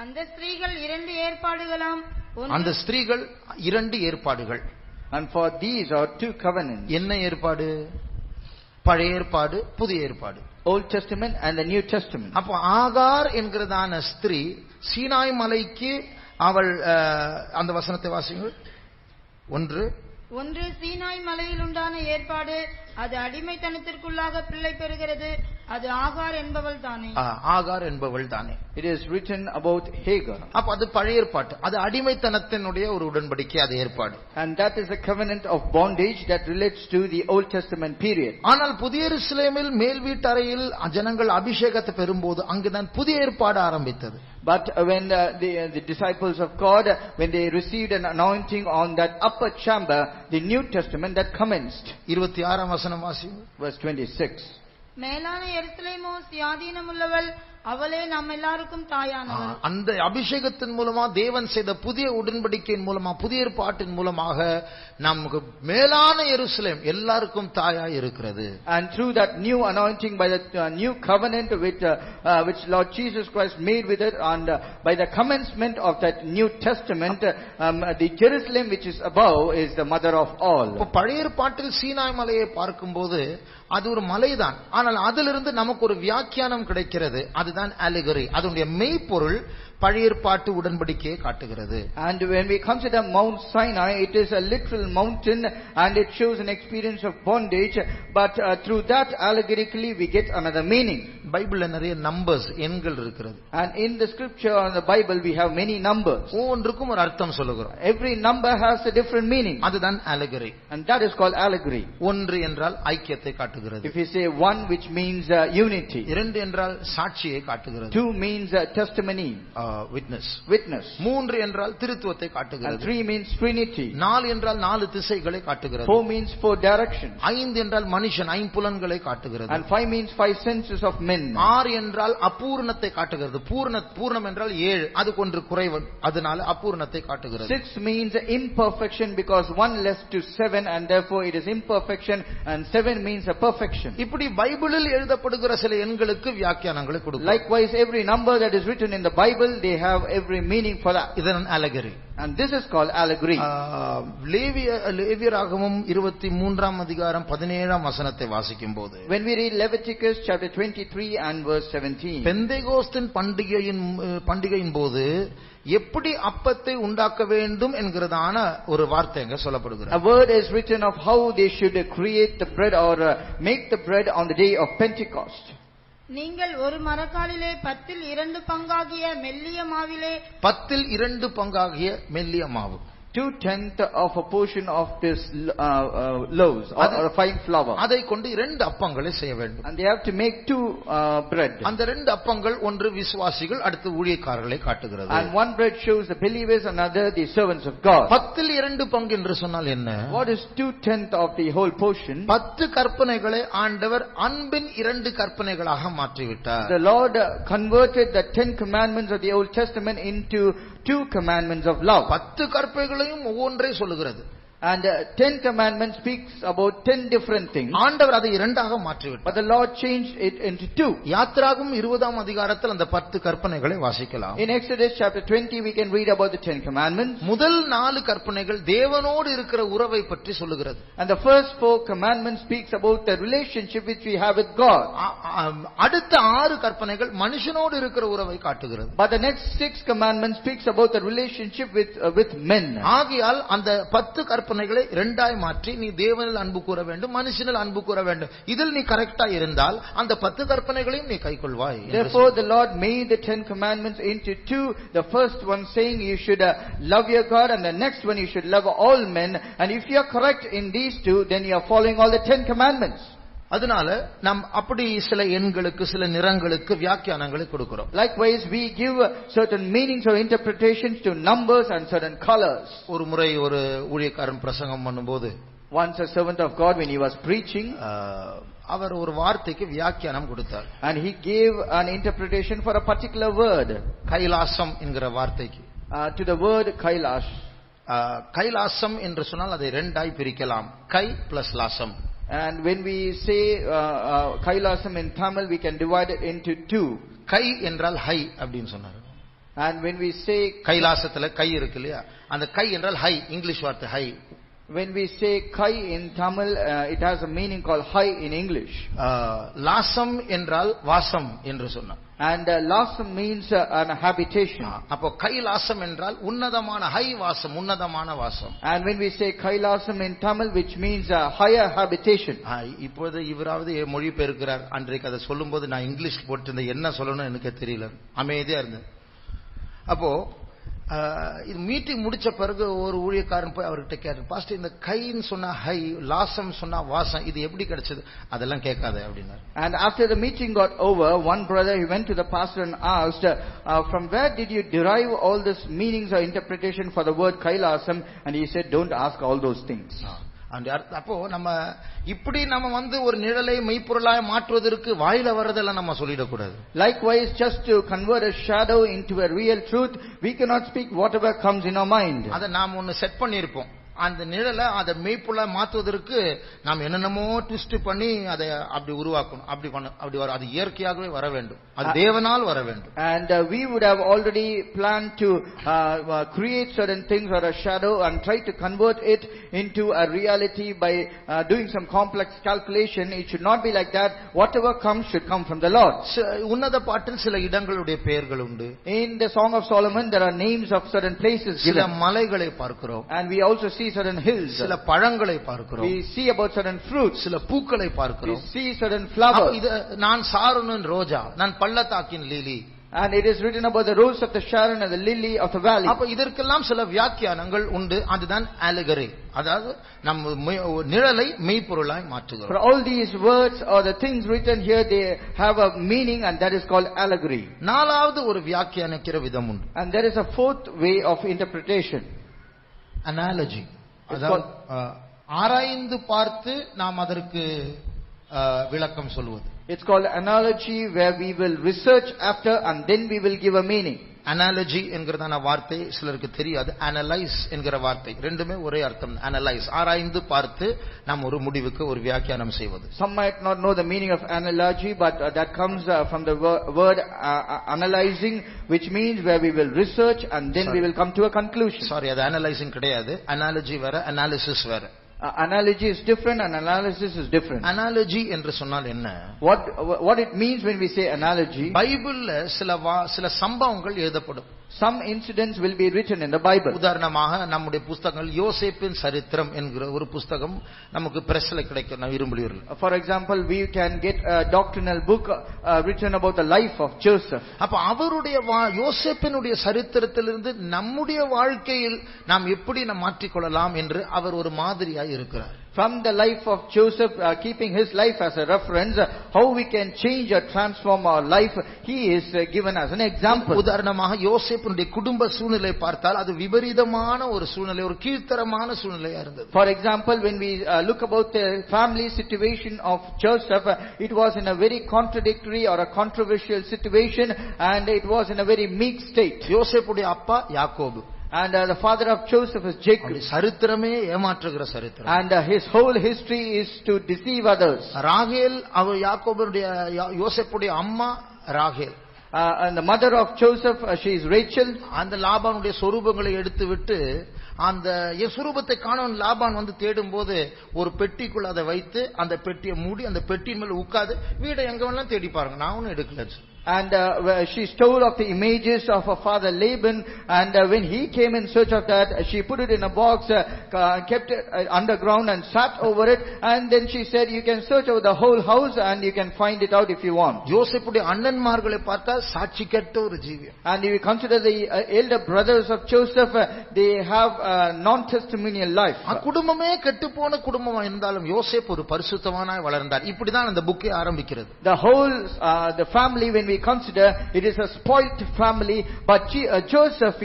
அந்த ஸ்திரீகள் இரண்டு ஏற்பாடுகளாம். அந்த ஸ்திரீகள் இரண்டு ஏற்பாடுகள். And for these are two covenants. என்ன ஏற்பாடு? பழைய ஏற்பாடு, புதிய ஏற்பாடு. Old Testament and the New Testament. அப்போ ஆகார் என்கிறதான ஸ்திரீ சீனாய் மலைக்கு அவள் அந்த வசனத்தை வாசியுங்கள். ஒன்று சீனாய் மலையில் உண்டான ஏற்பாடு, அது அடிமைத்தனத்திற்குள்ளாக பிள்ளை பெறுகிறது, அது ஆகார் என்பவள் தானே. ஆகார் என்பவள் தானே. It is written about Hagar. அப்ப அது பழைய ஏற்பாடு, அது அடிமைத்தனத்தினுடைய ஒரு உடன்படிக்கை, அது ஏற்பாடு. And that is a covenant of bondage that relates to the Old Testament period. ஆனால் புதிய எருசலேமில் மேல் வீட்டறையில் ஜனங்கள் அபிஷேகத்தை பெறும்போது அங்குதான் புதிய ஏற்பாடு ஆரம்பித்தது. But when the disciples of God, when they received an anointing on that upper chamber, the New Testament that commenced. 26ஆம் வசனம் வாசியுங்கள். Verse 26. மேலான எருசலேமோ சுயாதீனமுள்ளவள், அவளே நம் எல்லாருக்கும் தாயானவள். அந்த அபிஷேகத்தின் மூலமா தேவன் செய்த புதிய உடன்படிக்கையின் மூலமா, புதிய ஏற்பாட்டின் மூலமாக நமக்கு மேலான எருசலேம் எல்லாருக்கும் தாயாய் இருக்கிறது. And through that new anointing by the new covenant which Lord Jesus Christ made with it, and by the commencement of that New Testament, the Jerusalem which is above is the mother of all. பழைய ஏற்பாட்டில் சீனாய் மலையை பார்க்கும்போது அது ஒரு மலைதான், ஆனால் அதிலிருந்து நமக்கு ஒரு வியாக்கியானம் கிடைக்கிறது. அதுதான் allegory. அதனுடைய மெய்ப்பொருள் பழைய ஏற்பாட்டு உடன்படிக்கையை காட்டுகிறது. And when we consider Mount Sinai, it is a literal mountain and it shows an experience of bondage, but through that allegorically we get another meaning. பைபிள்ல நிறைய நம்பர்ஸ், எண்கள் இருக்கிறது. And in the scripture in the Bible we have many numbers. ஒவ்வொன்றுக்கும் ஒரு அர்த்தம் சொல்லுகிறோம். Every number has a different meaning. அதுதான் allegory. And that is called allegory. ஒன்று என்றால் ஐக்கியத்தை காட்டுகிறது. If you say one, which means unity. இரண்டு என்றால் சாட்சியை காட்டுகிறது. Two means testimony. Witness. Witness. 3 என்றால் திருத்துவத்தை And காட்டுகிறது. 3 means Trinity. 4 என்றால் 4 திசைகளை காட்டுகிறது. 4 means 4 directions. 5 என்றால் மனுஷன் ஐம்புலன்களை காட்டுகிறது. And 5 means 5 senses of men. 6 என்றால் அபூர்ணத்தை காட்டுகிறது. பூர்ணம் என்றால் 7, அது ஒன்று குறைவு, அதனால அபூர்ணத்தை காட்டுகிறது. 6 means imperfection because 1 less to 7 and therefore it is imperfection, and 7 means a perfection. இப்படி பைபிளில் எழுதப்படுகிற சில எண்களுக்கு வியாக்கியானங்களை கொடுக்கும். Likewise, every number that is written in the Bible, they have every meaning for that. இதன் அலகரி. And this is called allegory. லேவியராகமம் 23 அதிகாரம் 17 வசனத்தை வாசிக்கும் போது, When we read Leviticus chapter 23 and verse 17, பெந்தேகோஸ்தின் பண்டிகையின் போது எப்படி அப்பத்தை உண்டாக்க வேண்டும் என்கிறதான ஒரு வார்த்தை அங்க சொல்லப்படுகிறது. a word is written of how they should create the bread or make the bread on the day of Pentecost. நீங்கள் ஒரு மரக்காலிலே 10 பங்காகிய மெல்லிய மாவிலே 10 பங்காகிய மெல்லிய மாவு, 2/10 of a portion of this loaves or a fine flour, அதை கொண்டு 2 அப்பங்களை செய்ய வேண்டும். and they have to make 2 bread. அந்த 2 அப்பங்கள் ஒன்று விசுவாசிகள், அடுத்து ஊழியக்காரர்களை காட்டுகிறது. And one bread shows the believers, another the servants of God. 10 பங்கு என்று சொன்னால் என்ன? What is 2/10 of the whole portion? 10 கற்பனைகளை ஆண்டவர் அன்பின் 2 கற்பனைகளாக மாற்றிவிட்டார். The Lord converted the 10 commandments of the Old Testament into 2 commandments of love. 10 கற்பனைகளையும் ஒவ்வொன்றே சொல்லுகிறது. And 10 commandments speaks about 10 different things. ஆண்டவர் அதை 2ஆக மாற்றிவிட்டார். But the Lord changed it into 2. யாத்ராகமம் 20 அதிகாரத்தில் அந்த 10 கற்பனைகளை வாசிக்கலாம். In Exodus chapter 20 we can read about the 10 commandments. முதல் 4 கற்பனைகள் தேவனோடு இருக்கிற உறவை பற்றி சொல்லுகிறது. And the first 4 commandments speaks about the relationship which we have with God. அடுத்த 6 கற்பனைகள் மனுஷனோடு இருக்கிற உறவை காட்டுகிறது. But the next 6 commandments speaks about the relationship with men. ஆகையால் அந்த 10 கற்பனைகளை 2ஆய் மாற்றி நீ தேவனில் அன்பு கூற வேண்டும், மனுஷனில் அன்பு கூற வேண்டும், இதில் நீ கரெக்ட்டா இருந்தால் அந்த 10 கற்பனைகளையும் நீ கைக்கொள்வாய். Therefore the Lord made the 10 commandments into 2. The first one saying you should love your God, and the next one you should love all men. And if you are correct in these 2, then you are following all the 10 commandments. அதனால நாம் அப்படி சில எண்களுக்கு சில நிறங்களுக்கு வியாக்கியானங்களை கொடுக்கிறோம். Likewise we give certain meanings or interpretations to numbers and certain colors. ஒரு முறை ஒரு ஊழியக்காரன் பிரசங்கம் பண்ணும்போது, Once a servant of God, when he was preaching, அவர் ஒரு வார்த்தைக்கு வியாக்கியானம் கொடுத்தார். and he gave an interpretation for a particular word. Kailasam என்கிற வார்த்தைக்கு To the word Kailash. Kailasam என்று சொன்னால் அதை 2ஆய் பிரிக்கலாம். கை plus லாசம். And when we say Kailasam in Tamil, we can divide it into 2. கை என்றால் ஹை அப்படின்னு சொன்னார். And when we say கைலாசத்துல கை இருக்கு இல்லையா, அந்த கை என்றால் ஹை, இங்கிலீஷ் வார்த்தை high. when we say Kai in Tamil, it has a meaning called high in English. லாசம் என்றால் வாசம் என்று சொன்னார். And lasam means an habitation. அப்போ கைலாசம் என்றால் உன்னதமான ஹை வாசம், உன்னதமான வாசம். And when we say Kailasam in Tamil, which means a higher habitation. இப்போது இவராவது மொழி பெயர்க்கிறார். அன்றைக்கு அதை சொல்லும்போது நான் இங்கிலீஷ் போட்டு என்ன சொல்லணும் எனக்கு தெரியல, அமைதியா இருந்தேன். அப்போ இது மீட்டிங் முடிச்ச பிறகு ஒரு ஊழியக்காரன் போய் அவர்கிட்ட கேட்டார், பாஸ்டர் இந்த கைன்னு சொன்னா ஹை, லாசம் சொன்னா வாசம், இது எப்படி கிடைச்சது? அதெல்லாம் கேட்காத அப்படின்னாரு. And after the meeting got over, one brother, he went to the pastor and asked, from where did you derive all this meanings or interpretation for the word Kailasam? And he said, don't ask all those things. அப்போ நம்ம இப்படி நம்ம ஒரு நிழலை மெய்ப்பொருளாய் மாற்றுவதற்கு வாயில வரதெல்லாம் நம்ம சொல்லிடக்கூடாது. Likewise, just to convert a shadow into a real truth, we cannot speak whatever comes in our mind. அதை நாம் ஒன்னு செட் பண்ணியிருப்போம். அந்த நிழலை அதை மெய்ப்பொருளா மாற்றுவதற்கு நாம் என்னென்னமோ ட்விஸ்ட் பண்ணி அதை அப்படி உருவாக்கணும். அப்படி வர அது இயற்கையாகவே வர வேண்டும், அது தேவனால் வர வேண்டும். And we would have already planned to create certain things or a shadow and try to convert it into a reality by doing some complex calculation. It should not be like that. Whatever comes should come from the Lord. உன்னத பாட்டில் சில இடங்களுடைய பெயர்கள் உண்டு. In the Song of Solomon there are names of certain places given. சில மலைகளை பார்க்கிறோம். And we also see certain hills. சில பழங்களை பார்க்கிறோம். We see about certain fruits. சில பூக்களை பார்க்கிறோம். We see certain flowers. இது நான் சாரோனின் ரோஜா, நான் பள்ளத்தாக்கின் lily. And it is written about the rose of the Sharon and the lily of the valley. அப்ப இதற்கெல்லாம் சில வியாக்கியானங்கள் உண்டு. அதுதான் allegory. அதாவது நம்ம நிழலை மெய்ப்பொருளாய் For மாற்றுகிறோம். all these words or the things written here, they have a meaning, and that is called allegory. நாலாவது ஒரு வியாக்கியானிக்கிற விதம் உண்டு. And there is a fourth way of interpretation. analogy. அதாவது ஆராய்ந்து பார்த்து நாம் அதற்கு விளக்கம் சொல்வது. It's called analogy, where we will research after and then we will give a meaning. analogy என்கிறதான வார்த்தை சிலருக்கு தெரியாது. analyze என்கிற வார்த்தை ரெண்டுமே ஒரே அர்த்தம். analyze ஆராய்ந்து பார்த்து நாம் ஒரு முடிவுக்கு ஒரு வியாக்கியானம் செய்வது. Some might not know the meaning of analogy, but that comes from the word analyzing, which means where we will research and then we will come to a conclusion. Sorry, அது analyzing கிடையாது. analogy வேற, analysis வேற. Analogy is different and analysis is different. analogy என்று சொன்னால் என்ன? What it means when we say analogy? பைபிள்ல சில சம்பவங்கள் எழுதப்படும். Some incidents will be written in the Bible. உதாரணமாக நம்முடைய புத்தகங்கள் யோசேப்பின் சரித்திரம் என்கிற ஒரு புத்தகம் நமக்கு பிரஸ்ல கிடைக்கும் இரும்புலியூரில். For example, we can get a doctrinal book written about the life of Joseph. அப்ப அவருடைய யோசேப்பினுடைய சரித்திரத்திலிருந்து நம்முடைய வாழ்க்கையில் நாம் எப்படி மாற்றிக் கொள்ளலாம் என்று அவர் ஒரு மாதிரியாய் இருக்கிறார். From the life of Joseph, keeping his life as a reference, how we can change or transform our life, he is given as an example. உதாரணமாக யோசேப்பினுடைய குடும்ப சூழ்நிலை பார்த்தால் அது விபரீதமான ஒரு சூழ்நிலை, ஒரு கீழ்த்தரமான சூழ்நிலையா இருந்தது. For example, when we look about the family situation of Joseph, it was in a very contradictory or a controversial situation, and it was in a very meek state. யோசேப்புடைய அப்பா யாக்கோபு. And the father of Joseph is Jacob. சரித்திரமே ஏமாற்றுகிற சரித்திரம். And his whole history is to deceive others. ராகேல் அவர் யாக்கோபுடைய யோசேப்புடைய அம்மா ராகேல். And the mother of Joseph, she is Rachel. அந்த லாபானுடைய சொரூபங்களை எடுத்து விட்டு அந்த சொரூபத்தை காணோம் லாபான் வந்து தேடும் போது ஒரு பெட்டிக்குள்ள அதை வைத்து அந்த பெட்டியை மூடி அந்த பெட்டியின் மேல உட்கார்ந்து வீடை எங்க வேணாலும் தேடி பாருங்க, நான் ஒன்னும் எடுக்கல. And she stole of the images of her father Laban, and when he came in search of that, she put it in a box, kept it underground and sat over it, and then she said, you can search over the whole house and you can find it out if you want. யோசேப்புடைய அண்ணன்மார்களை பார்த்தா சாட்சி கெட்ட ஒரு ஜீவியம். And if you consider the elder brothers of Joseph, they have a non-testimonial life. குடும்பமே கெட்டுப்போன குடும்பமா இருந்தாலும் யோசேப்பு ஒரு பரிசுத்தவானாய் வளர்ந்தார். இப்படிதான் அந்த புக்கே ஆரம்பிக்கிறது. The whole the family, when we consider, it is a spoilt family, but Joseph,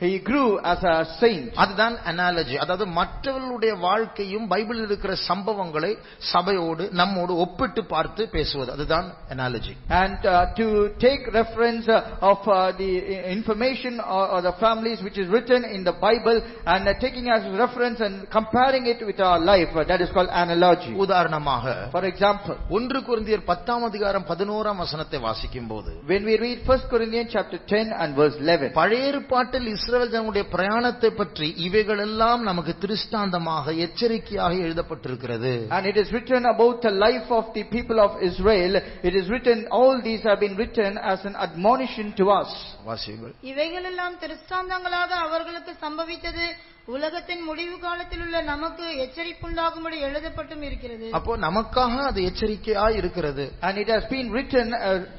he grew as a saint. அதுதான் analogy. அதாவது மற்றவர்களுடைய வாழ்க்கையும் பைபிளில் இருக்கிற சம்பவங்களை சபையோடு நம்மோடு ஒப்பிட்டு பார்த்து பேசுவது, அதுதான் analogy. And to take reference of the information or the families which is written in the Bible and taking as reference and comparing it with our life, that is called analogy. உதாரணமாக, for example, 1 கொரிந்தியர் 10ஆம் அதிகாரம் 11ஆம் வசனத்தை வாசிக்கும் போது, when we read 1 Corinthians chapter 10 and verse 11, பழைய ஏற்பாட்டில் இஸ்ரவேல் ஜனங்களுடைய பிரயாணத்தை பற்றி இவைகள் எல்லாம் நமக்கு திருஷ்டாந்தமாக எச்சரிக்கையாக எழுதப்பட்டிருக்கிறது. And it is written about the life of the people of Israel. It is written, all these have been written as an admonition to us. வாசியுங்கள். இவைகள் எல்லாம் திருஷ்டாந்தங்களாக அவர்களுக்கு சம்பவித்தது உலகத்தின் முடிவு காலத்தில் உள்ள நமக்கு எச்சரிப்புண்டாகும்படி எழுதப்பட்டும் இருக்கிறது. அப்போ நமக்காக அது எச்சரிக்கையாய் இருக்கிறது. And it has been written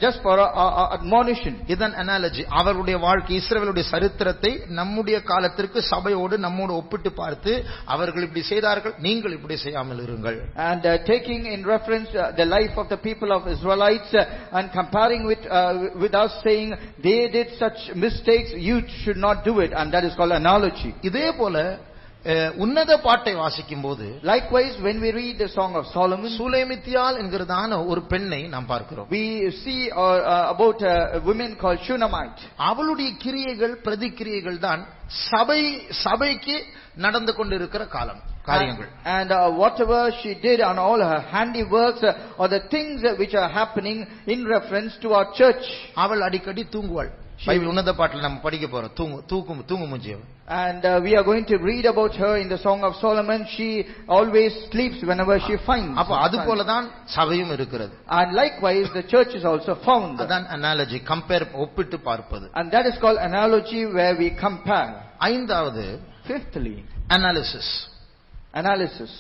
just for admonition. இதன் analogy. அவருடைய வாழ்க்கை இஸ்ரவேலுடைய சரித்திரத்தை நம்முடைய காலத்திற்கு சபையோடு நம்மோடு ஒப்பிட்டு பார்த்து அவர்கள் இப்படி செய்தார்கள், நீங்கள் இப்படி செய்யாமல் இருங்கள். And taking in reference the life of the people of Israelites and comparing with us, saying they did such mistakes, you should not do it, and that is called analogy. இதே போல உன்னத பாட்டை வாசிக்கும் போது, likewise when we read the song of Solomon, சுலேமித்தியால் என்கிறதான ஒரு பெண்ணை நாம் பார்க்கிறோம். we see about a woman called Shunammite. அவளுடைய கிரியைகள் பிரதிக்கிரியைகள் தான் சபைக்கு நடந்து கொண்டிருக்கிற காரியங்கள். And whatever she did on all her handiworks or the things which are happening in reference to our church. அவள் அடிக்கடி தூங்குவாள். பைபிள் உன்னத பாட்டில் நம்ம படிக்க போறோம். தூங்கு மூஞ்சி. And we are going to read about her in the Song of Solomon. She always sleeps whenever she finds. அப்ப அது போல தான் சபையும் இருக்கிறது. And likewise the church is also found. அதான் analogy, compare, ஒப்பிட்டு பார்ப்பது. And that is called analogy, where we compare. ஐந்தாவது, fifthly, analysis.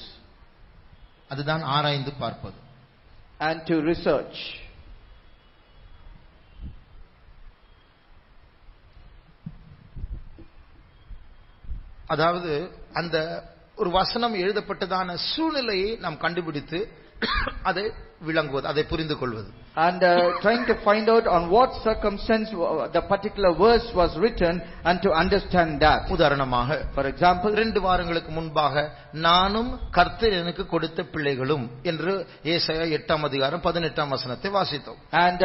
அதுதான் ஆராய்ந்து பார்ப்பது. And to research. அதாவது அந்த ஒரு வசனம் எழுதப்பட்டதான சூழ்நிலையை நாம் கண்டுபிடித்து அதை விளங்குவது, அதை புரிந்து கொள்வது. And trying to find out on what circumstance the particular verse was written and to understand that. உதாரணமாக, For example, 2 வாரங்களுக்கு முன்பாக நானும் கர்த்தர் எனக்கு கொடுத்த பிள்ளைகளும் என்று ஏசாயா 8ஆம் அதிகாரம் 18ஆம் வசனத்தை வாசித்தோம். and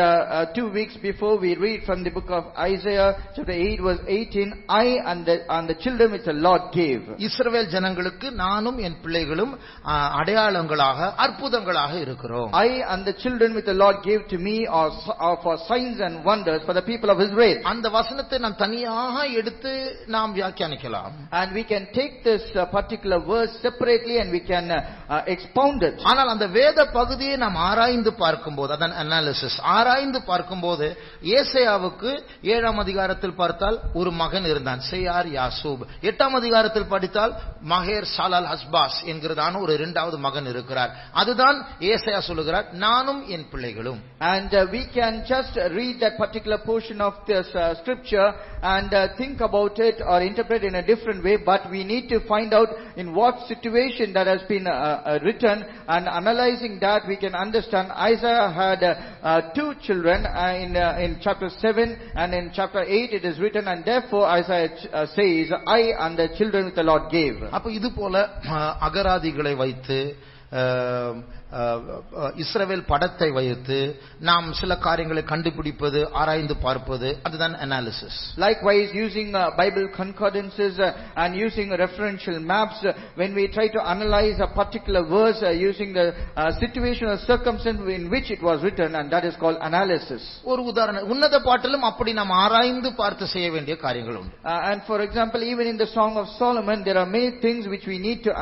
2 weeks before we read from the book of Isaiah chapter 8 verse 18, I and the children which the Lord gave. இஸ்ரவேல் ஜனங்களுக்கு நானும் என் பிள்ளைகளும் அடையாளங்களாக அற்புதங்களாக இருக்கிறோம். I and the children which the Lord gave to me are for signs and wonders for the people of Israel. அந்த வசனத்தை நாம் தனியாக எடுத்து நாம் வியாக்கியானிக்கலாம். And we can take this particular verse separately and we can expound it. ஆனால் அந்த வேத பகுதியை நாம் ஆராய்ந்து பார்க்கும்போது, அதன் அனாலிசிஸ் ஆராய்ந்து பார்க்கும்போது, ஏசாயாவுக்கு 7ஆம் அதிகாரத்தில் பார்த்தால் ஒரு மகன் இருந்தான், சேயார் யாசூப். 8ஆம் அதிகாரத்தில் படித்தால் மகேர் சாலால் ஹஸ்பாஸ் என்கிறதான ஒரு 2வது மகன் இருக்கிறார். அதுதான் ஏசாயா சொல்லுகிறார், நானும் என் பிள்ளைகளும். And we can just read that particular portion of this scripture and think about it or interpret in a different way, but we need to find out in what situation that has been written, and analyzing that we can understand Isaiah had 2 children in chapter 7, and in chapter 8 it is written, and therefore Isaiah says, I and the children which the Lord gave. அப்ப இது போல அகராதிகளை வைத்து இஸ்ரவேல் படத்தை வைத்து நாம் சில காரியங்களை கண்டுபிடிப்பது, ஆராய்ந்து பார்ப்பது, அதுதான் analysis. Likewise, using Bible concordances and using referential maps, when we try to analyze a particular verse using the situation or circumstance in which it was written, and that is called analysis. ஒரு உதாரணம், உன்னத பாட்டிலும் அப்படி நாம் ஆராய்ந்து பார்த்து செய்ய வேண்டிய காரியங்கள் உண்டு. And for example, even in the Song of Solomon, there are many things which we need to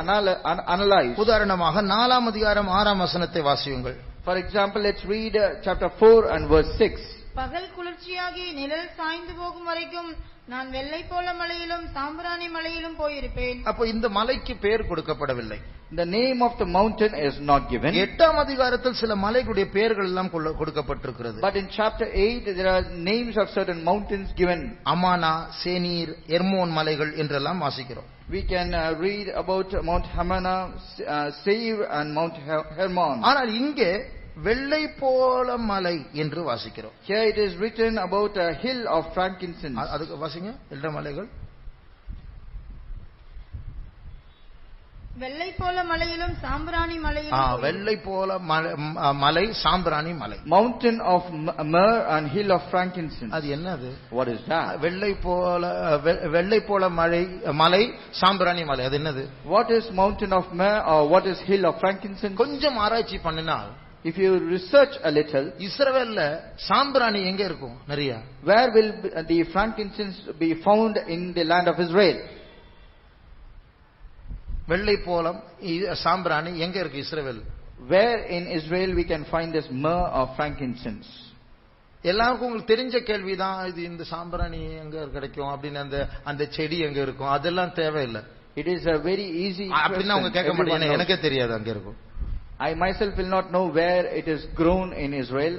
analyze. உதாரணமாக 4ஆம் அதிகாரம் 6ஆம் வசனத்தை வாசியுங்கள். For example, let's read chapter 4 and verse 6. பகல் குளிர்ச்சியாகி நிழல் சாய்ந்து போகும் வரைக்கும் நான் வெள்ளை போல மலையிலும் சாம்பிராணி மலையிலும் போயிருப்பேன். அப்ப இந்த மலைக்கு பெயர் கொடுக்கப்படவில்லை. The name of the mountain is not given. 8ஆம் அதிகாரத்தில் சில மலைகளுடைய பெயர்கள் எல்லாம் கொடுக்கப்பட்டிருக்கிறது. But in chapter 8 there are names of certain mountains given. Amana, சேனீர், Hermon மலைகள் என்றெல்லாம் வாசிக்கிறோம். We can read about Mount Hamana, Seir and Mount Hermon. ஆனால் இங்கே வெள்ளை போல மலை என்று வாசிக்கிறோம். Here it is written about a hill of frankincense. அதுக்கு வாசிங்க, எல்லா மலைகள். வெள்ளை போல மலையிலும் சாம்பிராணி மலையிலும். வெள்ளை போல மலை, சாம்பிராணி மலை. Mountain of myrrh and hill of frankincense. அது என்னது? What is that? வெள்ளை போல மலை, சாம்பிராணி மலை, அது என்னது? What is mountain of myrrh or what is hill of frankincense? கொஞ்சம் ஆராய்ச்சி பண்ணினால், if you research a little, இஸ்ரவேல்ல சாம்பிராணி எங்க இருக்கும்? நிறைய. Where will the frankincense be found in the land of Israel? வெள்ளை போலம் சாம்பிராணி எங்க இருக்கு இஸ்ரவேல்? Where in Israel we can find this myrrh or frankincense? எல்லாருக்கும் உங்களுக்கு தெரிஞ்ச கேள்விதான் இது, இந்த சாம்பிராணி எங்க கிடைக்கும் அப்படின்னு, அந்த செடி எங்க இருக்கும், அதெல்லாம் தேவையில்லை. It is a very easy question. அப்படின்னா அவங்க கேட்க மாட்டாங்க, எனக்கே தெரியாது அங்க இருக்கும். I myself will not know where it is grown in Israel.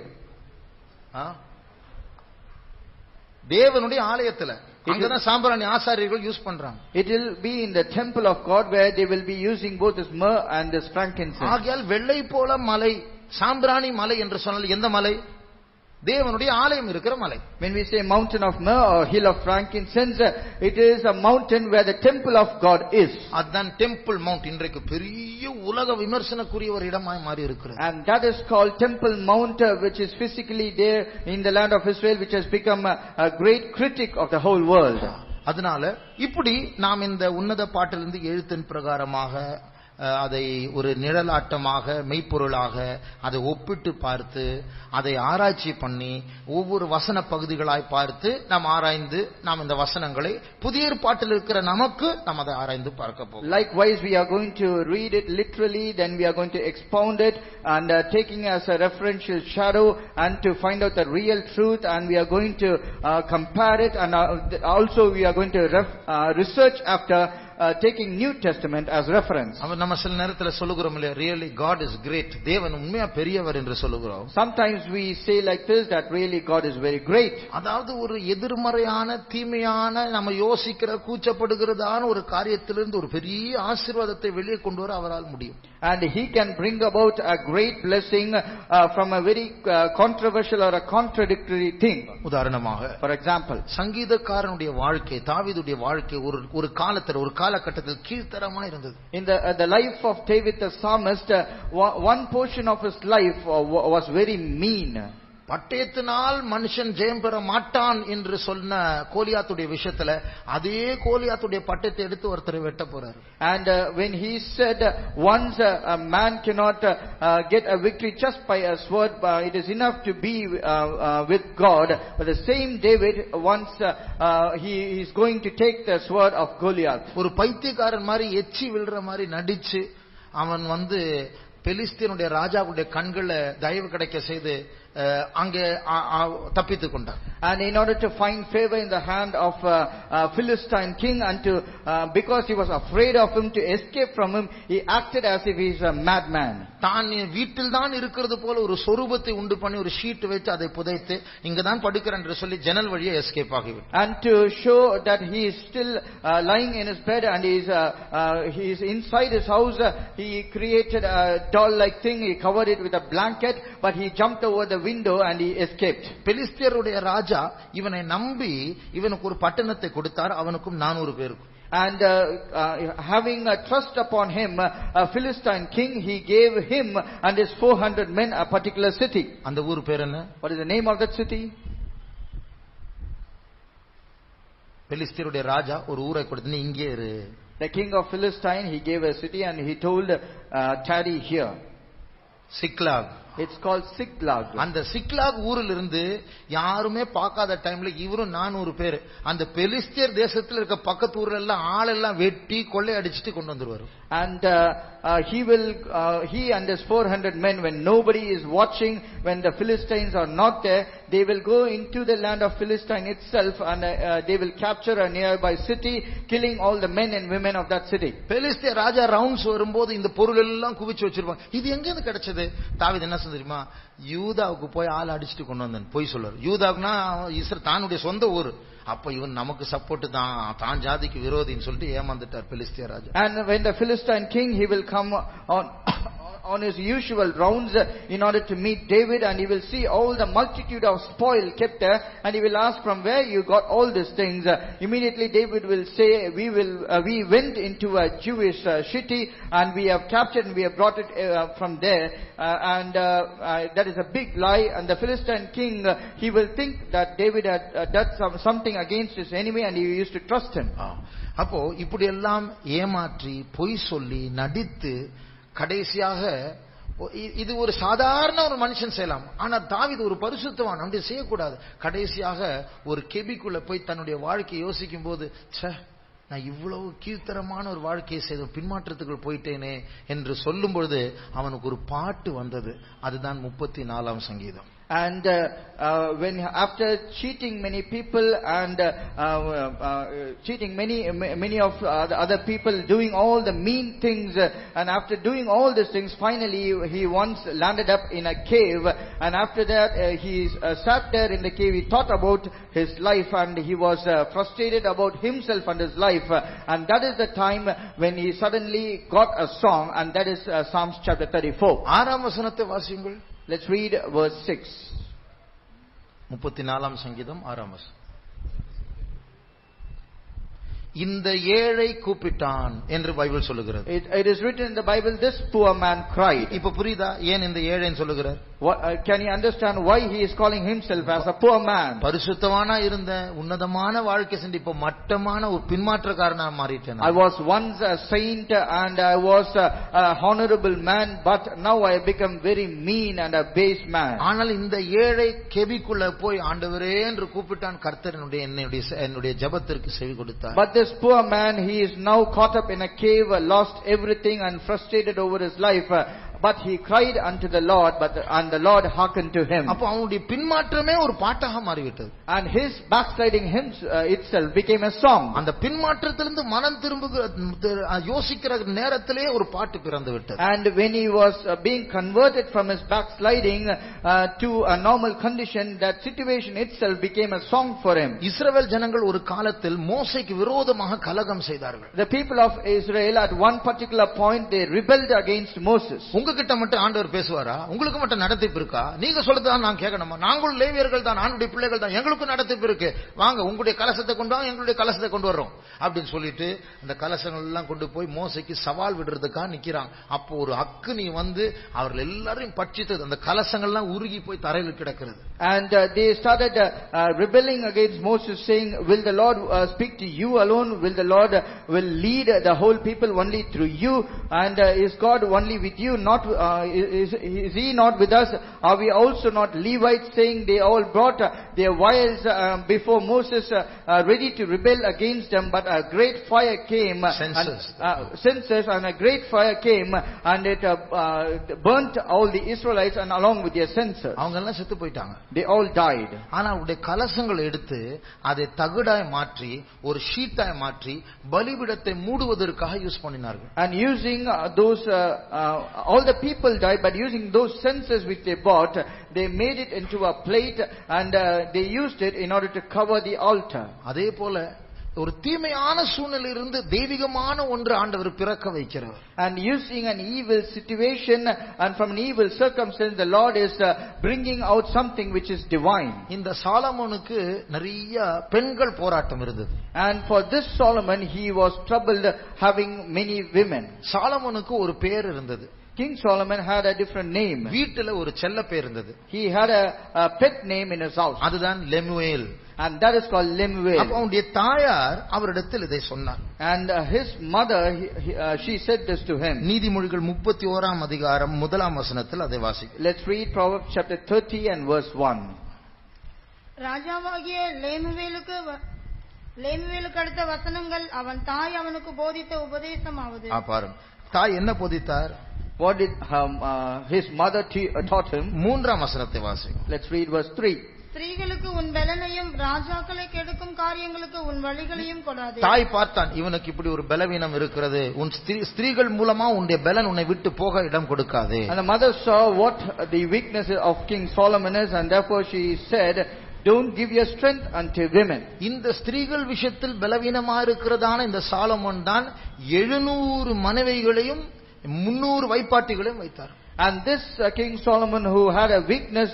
தேவனுடைய ஆலயத்துல அங்கதான் சாம்பிராணி ஆசாரியர்கள் யூஸ் பண்றாங்க. It will be in the temple of God where they will be using both this myrrh and this frankincense. ஆகையால் வெள்ளை போல மலை, சாம்பிராணி மலை என்று சொன்னால் எந்த மலை? தேவனுடைய ஆலயம் இருக்கிற மலை. When we say mountain of myrrh or hill of frankincense, it is a mountain where the temple of God is. அதான் டெம்பிள் மவுண்ட் இன்றைக்கு பெரிய உலக விமர்சனக்குரிய ஒரு இடமாய் மாறி இருக்கிறது. And that is called Temple Mount, which is physically there in the land of Israel, which has become a great critic of the whole world. அதனால இப்படி நாம் இந்த உன்னத பாட்டிலிருந்து எழுத்தின் பிரகாரமாக அதை ஒரு நிழலாட்டமாக, மெய்ப்பொருளாக அதை ஒப்பிட்டு பார்த்து, அதை ஆராய்ச்சி பண்ணி, ஒவ்வொரு வசன பகுதிகளாய் பார்த்து நாம் ஆராய்ந்து, நாம் இந்த வசனங்களை புதிய ஏற்பாட்டில் இருக்கிற நமக்கு நாம் அதை ஆராய்ந்து பார்க்க போகிறோம். Likewise, we are going to read it literally, then we are going to expound it and taking as a referential shadow and to find out the real truth, and we are going to compare it, and also we are going to research after taking New Testament as reference. அவன் நம்ம சில நேரத்துல சொல்லுகிறோம் இல்லையா, really God is great, தேவன் உண்மையா பெரியவர் என்று சொல்லுகிறோம். Sometimes we say like this, that really God is very great. அதாவது ஒரு எதிர்மறையான தீமையான நம்ம யோசிக்கிற கூச்சப்படுகிறதான ஒரு காரியத்திலிருந்து ஒரு பெரிய ஆசீர்வாதத்தை வெளியே கொண்டு வர அவரால் முடியும். And he can bring about a great blessing from a very controversial or a contradictory thing. உதாரணமாக, For example, சங்கீதக்காரனுடைய வாழ்க்கை, தாவீதுடைய வாழ்க்கை ஒரு காலத்துல ஒரு காலகட்டத்தில் கீழ்த்தரமா இருந்தது. in the life of David the psalmist, one portion of his life was very mean. பட்டயத்தினால் மனுஷன் ஜெயம் பெற மாட்டான் என்று சொன்ன கோலியாத்துடைய விஷயத்துல அதே கோலியாத்துடைய பட்டயத்தை எடுத்து ஒருத்தரை வெட்ட போறாரு. And when he said once a man cannot get a victory just by a sword, it is enough to be with God. But the same David once he is going to take the sword of Goliath. ஒரு பைத்தியக்காரன் மாதிரி எச்சி விழுற மாதிரி நடிச்சு அவன் பெலிஸ்தீனுடைய ராஜாவுடைய கண்களை தயவு கிடைக்க செய்து அங்கே தப்பித்துக் கொண்டார். And in order to find favor in the hand of Philistine king, and to because he was afraid of him, to escape from him, he acted as if he is a madman. தான் வீட்டில் தான் இருக்கிறது போல ஒரு சொரூபத்தை உண்டு பண்ணி ஒரு ஷீட் வச்சு அதை புதைத்து இங்க தான் படுக்கிறேன் என்று சொல்லி ஜன்னல் வழியே எஸ்கேப் ஆகிவிட்டார். And to show that he is still lying in his bed and he is inside his house, he created a doll-like thing. He covered it with a blanket, but he jumped over the window and he escaped. பெலிஸ்தியருடைய ராஜா இவனை நம்பி இவனுக்கு ஒரு பட்டணத்தை கொடுத்தார், அவனுக்கும் 400 பேருக்கும். And having a trust upon him, a Philistine king, he gave him and his 400 men a particular city. அந்த ஊர் பேர் என்ன? What is the name of that city? பெலிஸ்தியருடைய ராஜா ஒரு ஊரை கொடுத்து நீ இங்கே இரு. The king of Philistine, he gave a city and he told tarry here. சிக்லாக். It's called Siklag. அந்த சிக்லாக் ஊரில் இருந்து யாருமே பார்க்காத டைம்ல இவரும் 400 பேர் அந்த பெலிஸ்தியர் தேசத்துல இருக்க பக்கத்து ஊர்ல எல்லாம் ஆளெல்லாம் வெட்டி கொள்ளை அடிச்சிட்டு கொண்டு வந்துருவாரு. And he and his 400 men, when nobody is watching, when the Philistines are not there, they will go into the land of Philistine itself and they will capture a nearby city, killing all the men and women of that city. பெலிஸ்தியர் ராஜா rounds வரும்போது இந்த பொருள் எல்லாம் குவிச்சு வச்சிருப்பாங்க. இது எங்க இருந்து கிடைச்சது? தாவீது என்ன தெரியுமா, யூதாவுக்கு போய் ஆள் அடிச்சுட்டு கொண்டு வந்தேன் போய் சொல்றாரு. யூதாவுக்குனா தானுடைய சொந்த ஊர். அப்ப இவன் நமக்கு சப்போர்ட் தான் ஜாதிக்கு விரோதின்னு சொல்லிட்டு ஏமாந்துட்டார் பெலிஸ்திய ராஜா. And when the Philistine king, he will come on his usual rounds in order to meet David, and he will see all the multitude of spoil kept there, and he will ask, from where you got all these things? Immediately David will say, we went into a Jewish city and we have captured and we have brought it from there, and that is a big lie. And the Philistine king, he will think that David had done something against his enemy, and he used to trust him. அப்போ இப்படி எல்லாம் ஏமாற்றி பொய் சொல்லி நடித்து கடைசியாக இது ஒரு சாதாரண ஒரு மனுஷன் செய்யலாம். ஆனா தாவீது ஒரு பரிசுத்தவான், அப்படி செய்யக்கூடாது. கடைசியாக ஒரு கெபிக்குள்ள போய் தன்னுடைய வாழ்க்கையை யோசிக்கும் போது, நான் இவ்வளவு கீழ்த்தரமான ஒரு வாழ்க்கையை செய்த பின்மாற்றத்துக்குள் போயிட்டேனே என்று சொல்லும் பொழுது அவனுக்கு ஒரு பாட்டு வந்தது. அதுதான் 34ஆம் சங்கீதம். And when after cheating many people and cheating many of the other people, doing all the mean things, and after doing all these things, finally he once landed up in a cave, and after that he sat there in the cave. He thought about his life and he was frustrated about himself and his life, and that is the time when he suddenly got a song, and that is Psalms chapter 34. ஆறாம் வசனத்தை வாசியுங்கள். Let's read verse 6. 34ஆம் சங்கீதம் 6ஆம் வசனம். இந்த ஏழை கூப்பிட்டான் என்று பைபிள் சொல்லுகிறது. It is written in the Bible, this poor man cried. இப்ப புரியுதா ஏன் இந்த ஏழைன்னு சொல்லுகிறார்? Can you understand why he is calling himself as a poor man? பரிசுத்தவானா இருந்த உன்னதமான வாழ்க்கை சென்று இப்ப மட்டமான ஒரு பின்மாற்றக்காரனா மாறிட்டேன். I was once a saint and I was a honorable man, but now I have become very mean and a base man. ஆனால் இந்த ஏழை கெபிக்குள்ள போய் ஆண்டவரே என்று கூப்பிட்டான். கர்த்தர் என்னுடைய ஜெபத்திற்கு செவி கொடுத்தார். But this poor man, he is now caught up in a cave, lost everything and frustrated over his life. but he cried unto the Lord, and the Lord hearkened to him. அப்ப அவனுடைய பின்மாற்றமே ஒரு பாட்டாக மாறிவிட்டது. And his backsliding itself became a song. அந்த பின்மாற்றத்திலிருந்து மனம் யோசிக்கிற நேரத்திலே ஒரு பாட்டு பிறந்து விட்டது. And when he was being converted from his backsliding to a normal condition, that situation itself became a song for him. இஸ்ரவேல் ஜனங்கள் ஒரு காலத்தில் மோசேக்கு விரோதமாக கலகம் செய்தார்கள். The people of Israel at one particular point they rebelled against Moses. உங்ககிட்ட மட்டும் ஆண்டவர் பேசுவாரா? உங்களுக்கு மட்டும் நடத்திப்பு இருக்கா? நீங்க சொல்றதுதான் நான் கேட்கணுமா? நாங்களும் லேவியர்கள் தான், ஆண்டுடைய பிள்ளைகள் தான், எங்களுக்கும் நடத்திப்பு இருக்கு. வாங்க உங்களுடைய கலசத்தை கொண்டு வாங்க, எங்களுடைய கலசத்தை கொண்டு வர்றோம் அப்படின்னு சொல்லிட்டு அந்த கலசங்கள் எல்லாம் கொண்டு போய் மோசேக்கு சவால் விடுறதுக்காக நிக்கிறாங்க. அப்போ ஒரு அக்கினி வந்து அவர்கள் எல்லாரையும் பட்சித்தது. அந்த கலசங்கள்லாம் உருகி போய் தரையில் கிடக்கிறது. And they started rebelling against Moses, saying, will the Lord speak to you alone? Will the Lord will lead the whole people only through you? And is God only with you? Not is he not with us? Are we also not Levites? Saying they all brought their vials before Moses, ready to rebel against them. But a great fire came, censers, and a great fire came, and it burnt all the Israelites, and along with their censers. அவங்க எல்லாம் செத்து போயிட்டாங்க. They all died. ஆனா அவருடைய கலசங்களை எடுத்து அதை தகடாய் மாற்றி ஒரு ஷீட்டாய் மாற்றி பலிபீடத்தை மூடுவதற்காக யூஸ் பண்ணினார்கள். And using those all the people died, but using those censers which they bought, they made it into a plate, and they used it in order to cover the altar. அதே போல ஒரு தீமையான சூழ்நிலையிலிருந்து தெய்வீகமான ஒன்று ஆண்டவர் பிறக்க வைக்கிறார். And using an evil situation and from an evil circumstance, the Lord is bringing out something which is divine. இந்த சாலமோனுக்கு நிறைய பெண்கள் போராட்டம் இருந்தது. And for this Solomon, he was troubled having many women. சாலமோனுக்கு ஒரு பேர் இருந்தது. King Solomon had a different name. வீட்டில ஒரு செல்ல பேர் இருந்தது. He had a pet name in his house. அதுதான் லெமுவேல். And that is called Lemuel. அப்ப அவனுடைய தாயார் அவரிடத்தில் இதை சொன்னார். And his mother, she said this to him. நீதிமொழிகள் 31ஆம் அதிகாரம் 1ஆம் வசனத்தில் அதை வாசிக்கலாம். Let's read Proverbs chapter 30 and verse 1. ராஜாவாகிய லேமுவேலுக்கு அடுத்த வசனங்கள் அவன் தாய் அவனுக்கு போதித்த உபதேசமாவது. பாருங்க, தாய் என்ன போதித்தார்? What did his mother taught him? 3ஆம் வசனத்தை வாசிக்கலாம். Let's read verse 3. ஸ்திரீகளுக்கு உன் பலனையும் ராஜாக்களை கெடுக்கும் காரியங்களுக்கு உன் வழிகளையும் கொடாதே. தாய் பார்த்தான், இவனுக்கு இப்படி ஒரு பலவீனம் இருக்கிறது, உன் ஸ்திரீகள் மூலமா உன்னுடைய பலன் உன்னை விட்டு போக இடம் கொடுக்காதே. And the mother saw what the weakness of King Solomon is, and therefore she said, don't give your strength unto women. இந்த ஸ்திரீகள் விஷயத்தில் பலவீனமா இருக்கிறதான இந்த சாலமோன் தான் 700 மனைவிகளையும் 300 வைப்பாட்டிகளையும் வைத்தார். And this King Solomon, who had a weakness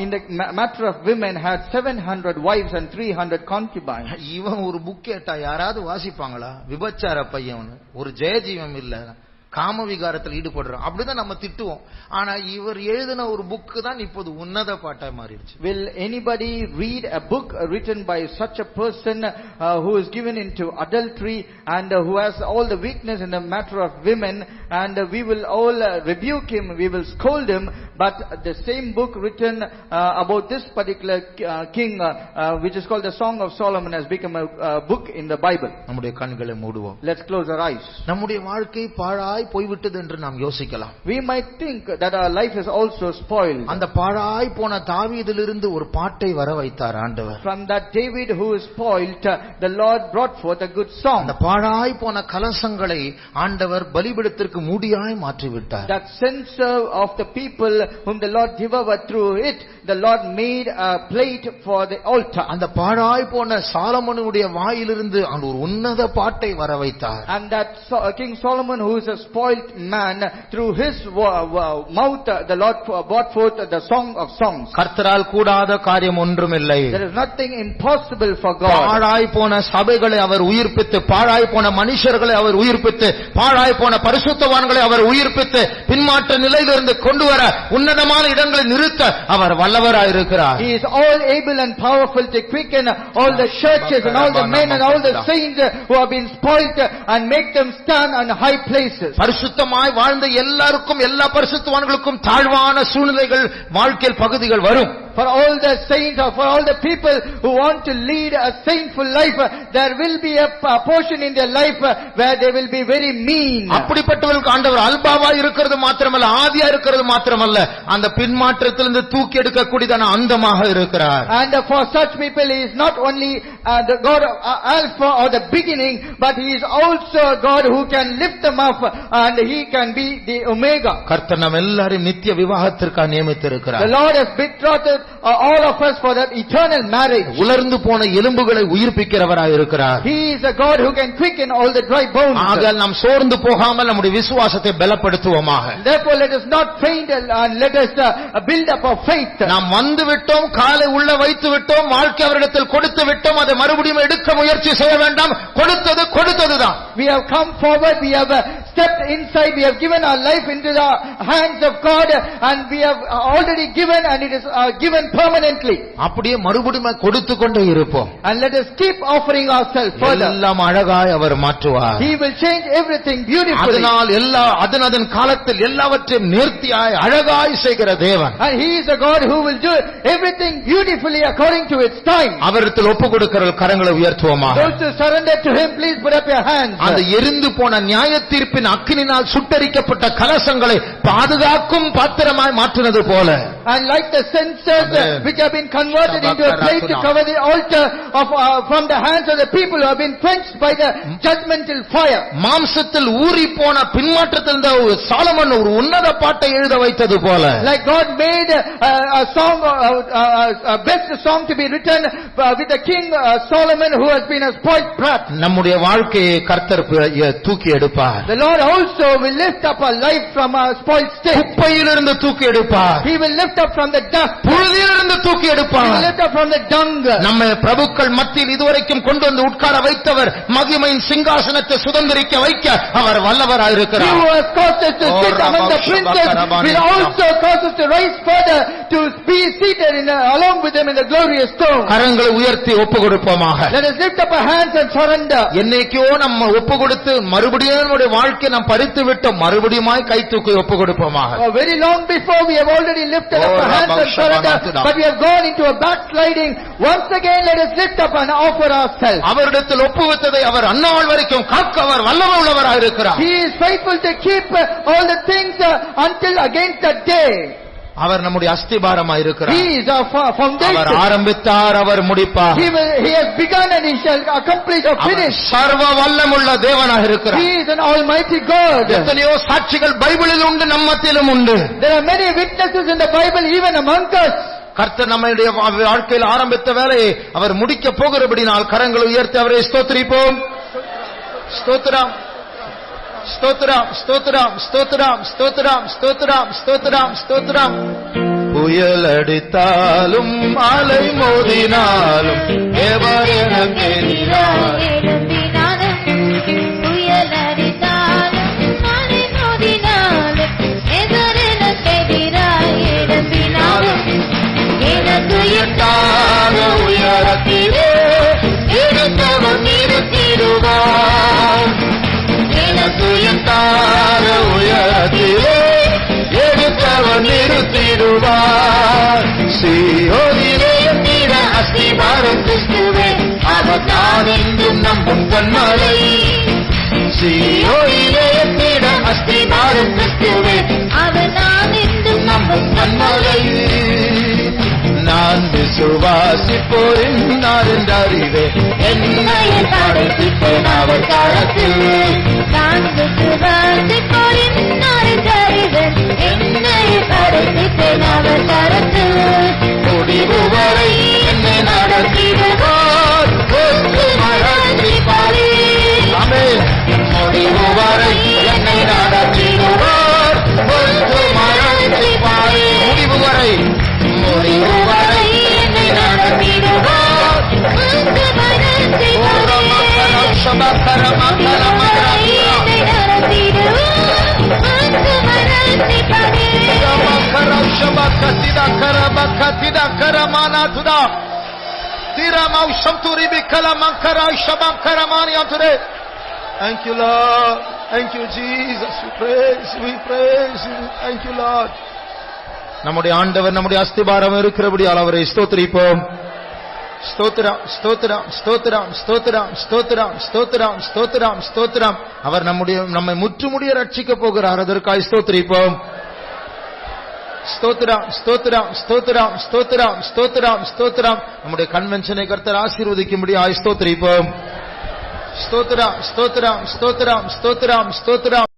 in the matter of women, had 700 wives and 300 concubines. இவன் ஒரு புக் கேட்டா யாராவது வாசிப்பாங்களா? விபச்சார பையன், ஒரு ஜெயஜீவம் இல்ல, காம விகாரத்தில் ஈடுபடுறான், அப்படிதான் நம்ம திட்டுவோம். ஆனா இவர் எழுதின ஒரு புக் தான் இப்போது உன்னத பாட்டா மாறிடுச்சு. Will anybody read a book written by such a person who is given into adultery and who has all the weakness in the matter of women, and we will all rebuke him, we will scold him, but the same book written about this particular king, which is called the Song of Solomon, has become a book in the Bible. நம்முடைய கண்களை மூடுவோம். Let's close our eyes. நம்முடைய வாழ்க்கை பாழாய் போய்விட்டது என்று நாம் யோசிக்கலாம். We might think that our life is also spoiled. அந்த பாழாய் போன தாவீதிலிருந்து ஒரு பாட்டை வர வைத்தார் ஆண்டவர். From that David who is spoiled, the Lord brought forth a good song. அந்த பாழாய் போன கலசங்களை ஆண்டவர் பலிபீடத்திற்கு மூடியாய் மாற்றி விட்டார். That censer of the people whom the Lord devoured through it, the Lord made a plate for the altar. அந்த பாழாய் போன சாலமோனுடைய வாயிலிருந்து அந்த ஒரு உன்னத பாட்டை வர வைத்தார். And that King Solomon, who is a spoiled man, through his mouth the Lord brought forth the Song of Songs. கர்த்தரால் கூடாத காரியம் ஒன்றுமில்லை. There is nothing impossible for God. பாழாய் போன சபைகளை அவர் உயிர்ப்பித்து, பாழாய் போன மனுஷர்களை அவர் உயிர்ப்பித்து, பாழாய் போன பரிசுத்தவான்களை அவர் உயிர்ப்பித்து பின்மாற்ற நிலையிலிருந்து கொண்டு வர உன்னதமான இடங்களை நிறுத்த அவர் வல்லவராய் இருக்கிறார். He is all able and powerful to quicken all the churches and all the men and all the saints who have been spoiled and make them stand on high places. பரிசுத்தமாய் வாழ்ந்த எல்லாருக்கும், எல்லா பரிசுத்தவான்களுக்கும் தாழ்வான சூழ்நிலைகள் வாழ்க்கையில் பகுதிகள் வரும். for all the saints or for all the people who want to lead a saintful life, there will be a portion in their life where they will be very mean. அப்படிப்பட்டவர்களுக்கு ஆண்டவர் அல்பாவா இருக்கிறது மாத்திரமல்ல, ஆதியா இருக்கிறது மாத்திரமல்ல, அந்த பின்மாற்றத்திலிருந்து தூக்கி எடுக்கக்கூடியதான அந்தமாக இருக்கிறார். And for such people he is not only the God of Alpha or the beginning, but he is also a God who can lift them up and he can be the Omega. கர்த்தர் நம்ம எல்லாரையும் நித்திய விவாகத்திற்காக நியமித்திருக்கிறார். The Lord has betrothed all of us for that eternal marriage. உலர்ந்து போன எலும்புகளை உயிர்ப்பிக்கிறவராய் இருக்கிறார். He is a God who can quicken all the dry bones. ஆகையால் நாம் சோர்ந்து போகாமல் நம்முடைய விசுவாசத்தை பலப்படுத்துவோமாக. Therefore let us not faint and let us build up our faith. நாம் வந்து விட்டோம், காலை உள்ள வைத்து விட்டோம், வாழ்க்கை அவரிடத்தில் கொடுத்து விட்டோம், அதை மறுபடியும் எடுக்க முயற்சி செய்ய வேண்டாம். கொடுத்ததுதான். We have come forward, we have stepped inside, we have given our life into the hands of God, and we have already given, and it is given permanently. அப்படியே மறுபடியும் கொடுத்து கொண்டே இருப்போம். And let us keep offering ourselves further. எல்லாம் அழகாய் அவர் மாற்றுவார். He will change everything beautifully. அதனால் அதன் காலத்தில் எல்லாவற்றையும் நேர்த்தியாய் அழகாய் செய்கிற தேவன். And he is a God who will do everything beautifully according to its time. அவரிடத்தில் ஒப்புக்கொடுக்கிற கரங்களை உயர்த்துவோமாக. Those who surrender to him, please put up your hands. அந்த எரிந்து போன நியாயத்தீர்ப்பின் அக்கினினால் சுட்டரிக்கப்பட்ட கலசங்களை பாதுகாக்கும் பாத்திரமாய் மாற்றினது போல, and like the censers which have been converted into a plate to cover the altar of from the hands of the people who have been quenched by the judgmental fire. மாம்சத்தில் ஊறி போன பின்மாற்றத்தில் இருந்த சாலமன் ஒரு உன்னத பாட்டை எழுத வைத்தது போல, like God made a song, a best song to be written with the king Solomon who has been a spoiled brat. நம்முடைய வாழ்க்கையை கர்த்தர் தூக்கி எடுப்பார். The Lord also will lift up our life from a spoiled state. குப்பையிலிருந்து தூக்கி எடுப்பார். He will lift up from the dust. புழுதியிலிருந்து தூக்கி எடுப்பார். He will lift up from the dung. நம்மை பிரபுக்கள் மத்தியில் இதுவரைக்கும் கொண்டு வந்து உட்கார வைத்தவர் மகிமையின் சிங்காசனத்தை சுதந்திரிக்க வைக்க அவர் வல்லவராய் இருக்கிறார். He who has caused us to sit among the princes will also cause us to rise further to be seated along with them in the glorious throne. கரங்களை உயர்த்தி ஒப்புக்கொடுப்போமாக. Let us lift up our hands and surrender. என்னைக்கோ நம்ம ஒப்புக்கொடுத்து மறுபடியும் நம்முடைய வாழ்க்கை நாம் பறித்து விட்டோம், மறுபடியுமாய் கை தூக்கி ஒப்புக்கொடுப்போமாக. Very long before we have already lifted up our hands and surrender, but we have gone into a backsliding. Once again let us lift up and offer ourselves. அவரிடத்தில் ஒப்புவித்ததை அவர் அந்நாள் வரைக்கும் காக்க அவர் வல்லமை உள்ளவராய் இருக்கிறார். He is faithful to keep all the things until against that day. அவர் நம்முடைய அஸ்திபாரமாய் இருக்கிறார். He is our foundation. அவர் ஆரம்பித்தார், அவர் முடிப்பார். He has begun and he shall accomplish or finish. சர்வ வல்லமுள்ள தேவனாக இருக்கிறார். He is an almighty God. எத்தனையோ சாட்சிகள் பைபிளில் உண்டு, நம்ம மத்தியிலும் உண்டு. There are many witnesses in the Bible even among us. கர்த்தர் நம்முடைய வாழ்க்கையில் ஆரம்பித்த வேலையை அவர் முடிக்க போகிறபடினால் கரங்களை உயர்த்தி அவரை ஸ்தோத்திரிப்போம். ஸ்தோத்திரம், ஸ்தோத்திரம், ஸ்தோத்திரம், ஸ்தோத்திரம், ஸ்தோத்திரம், ஸ்தோத்திரம், ஸ்தோத்திரம், ஸ்தோத்திரம். புயல் அடித்தாலும் அலை மோதினாலும் எவர் எனக்கு எதிராக புயல் அடித்தாலும் அலை மோதினாலும் எவர் எனக்கு எதிராக எழும்பினாலும் எனக்கு எட்டாத உயரத்திலே இருந்தவன் நிறுத்திடுவான். எனக்கு எட்டாத உயரத்திலே எடுத்தவன் நிறுத்திடுவார். சீயோனிலே நிற அஸ்திபாரம் கிறிஸ்துவே, அவர் நான் என்றும் நம்பும் கண்மலை. சீயோனிலே நிற அஸ்திபாரம் கிறிஸ்துவே, அவர் நான் என்றும் நம்பும் கண்மலை. நான் விசுவாசிப்போரின் நான் என்றறிவே என்னை படைத்திட்டேன் அவர் கரத்தில். நான் விசுவாசிப்போரின் நான் என்றறிவேன் என்னை படைத்திட்டேன் அவர் கரத்தில். முடிவு வரை என்னை நடத்திடுவார் ஒன்று மறந்திப்பாரே. ஆமென். முடிவு வரை என்னை நடத்திடுவார் ஒன்று மறந்திப்பாரே. முடிவு வரை, முடிவு வரை என்னை நடத்திடுவார் ஒன்று மறந்திப்பாரே. என்னை நடத்திடுவார் ஒன்று மறந்திப்பாரே. Thank you, Lord. Thank you, Jesus. We praise you. Thank you, Lord. நம்முடைய ஆண்டவர் நம்முடைய அஸ்திபாரம் இருக்கிறபடியால் அவரை ஸ்தோத்திரிப்போம். ஸ்தோத்திரம் ஸ்தோத்திரம் ஸ்தோத்திரம் ஸ்தோத்திரம் ஸ்தோத்திரம் ஸ்தோத்திரம் ஸ்தோத்திரம் ஸ்தோத்திரம். அவர் நம்மை முற்றுமுடிய ரட்சிக்க போகிறார். அதற்காய் ஸ்தோத்திரிப்போம். ஸ்தோத்திரம் ஸ்தோத்திரம் ஸ்தோத்திரம் ஸ்தோத்திரம் ஸ்தோத்திரம் ஸ்தோத்திரம். நம்முடைய கன்வென்ஷனை கர்த்தர் ஆசீர்வதிக்கும்படி ஸ்தோத்திரிப்போம். ஸ்தோத்திரம் ஸ்தோத்திரம் ஸ்தோத்திரம் ஸ்தோத்திரம் ஸ்தோத்திரம்.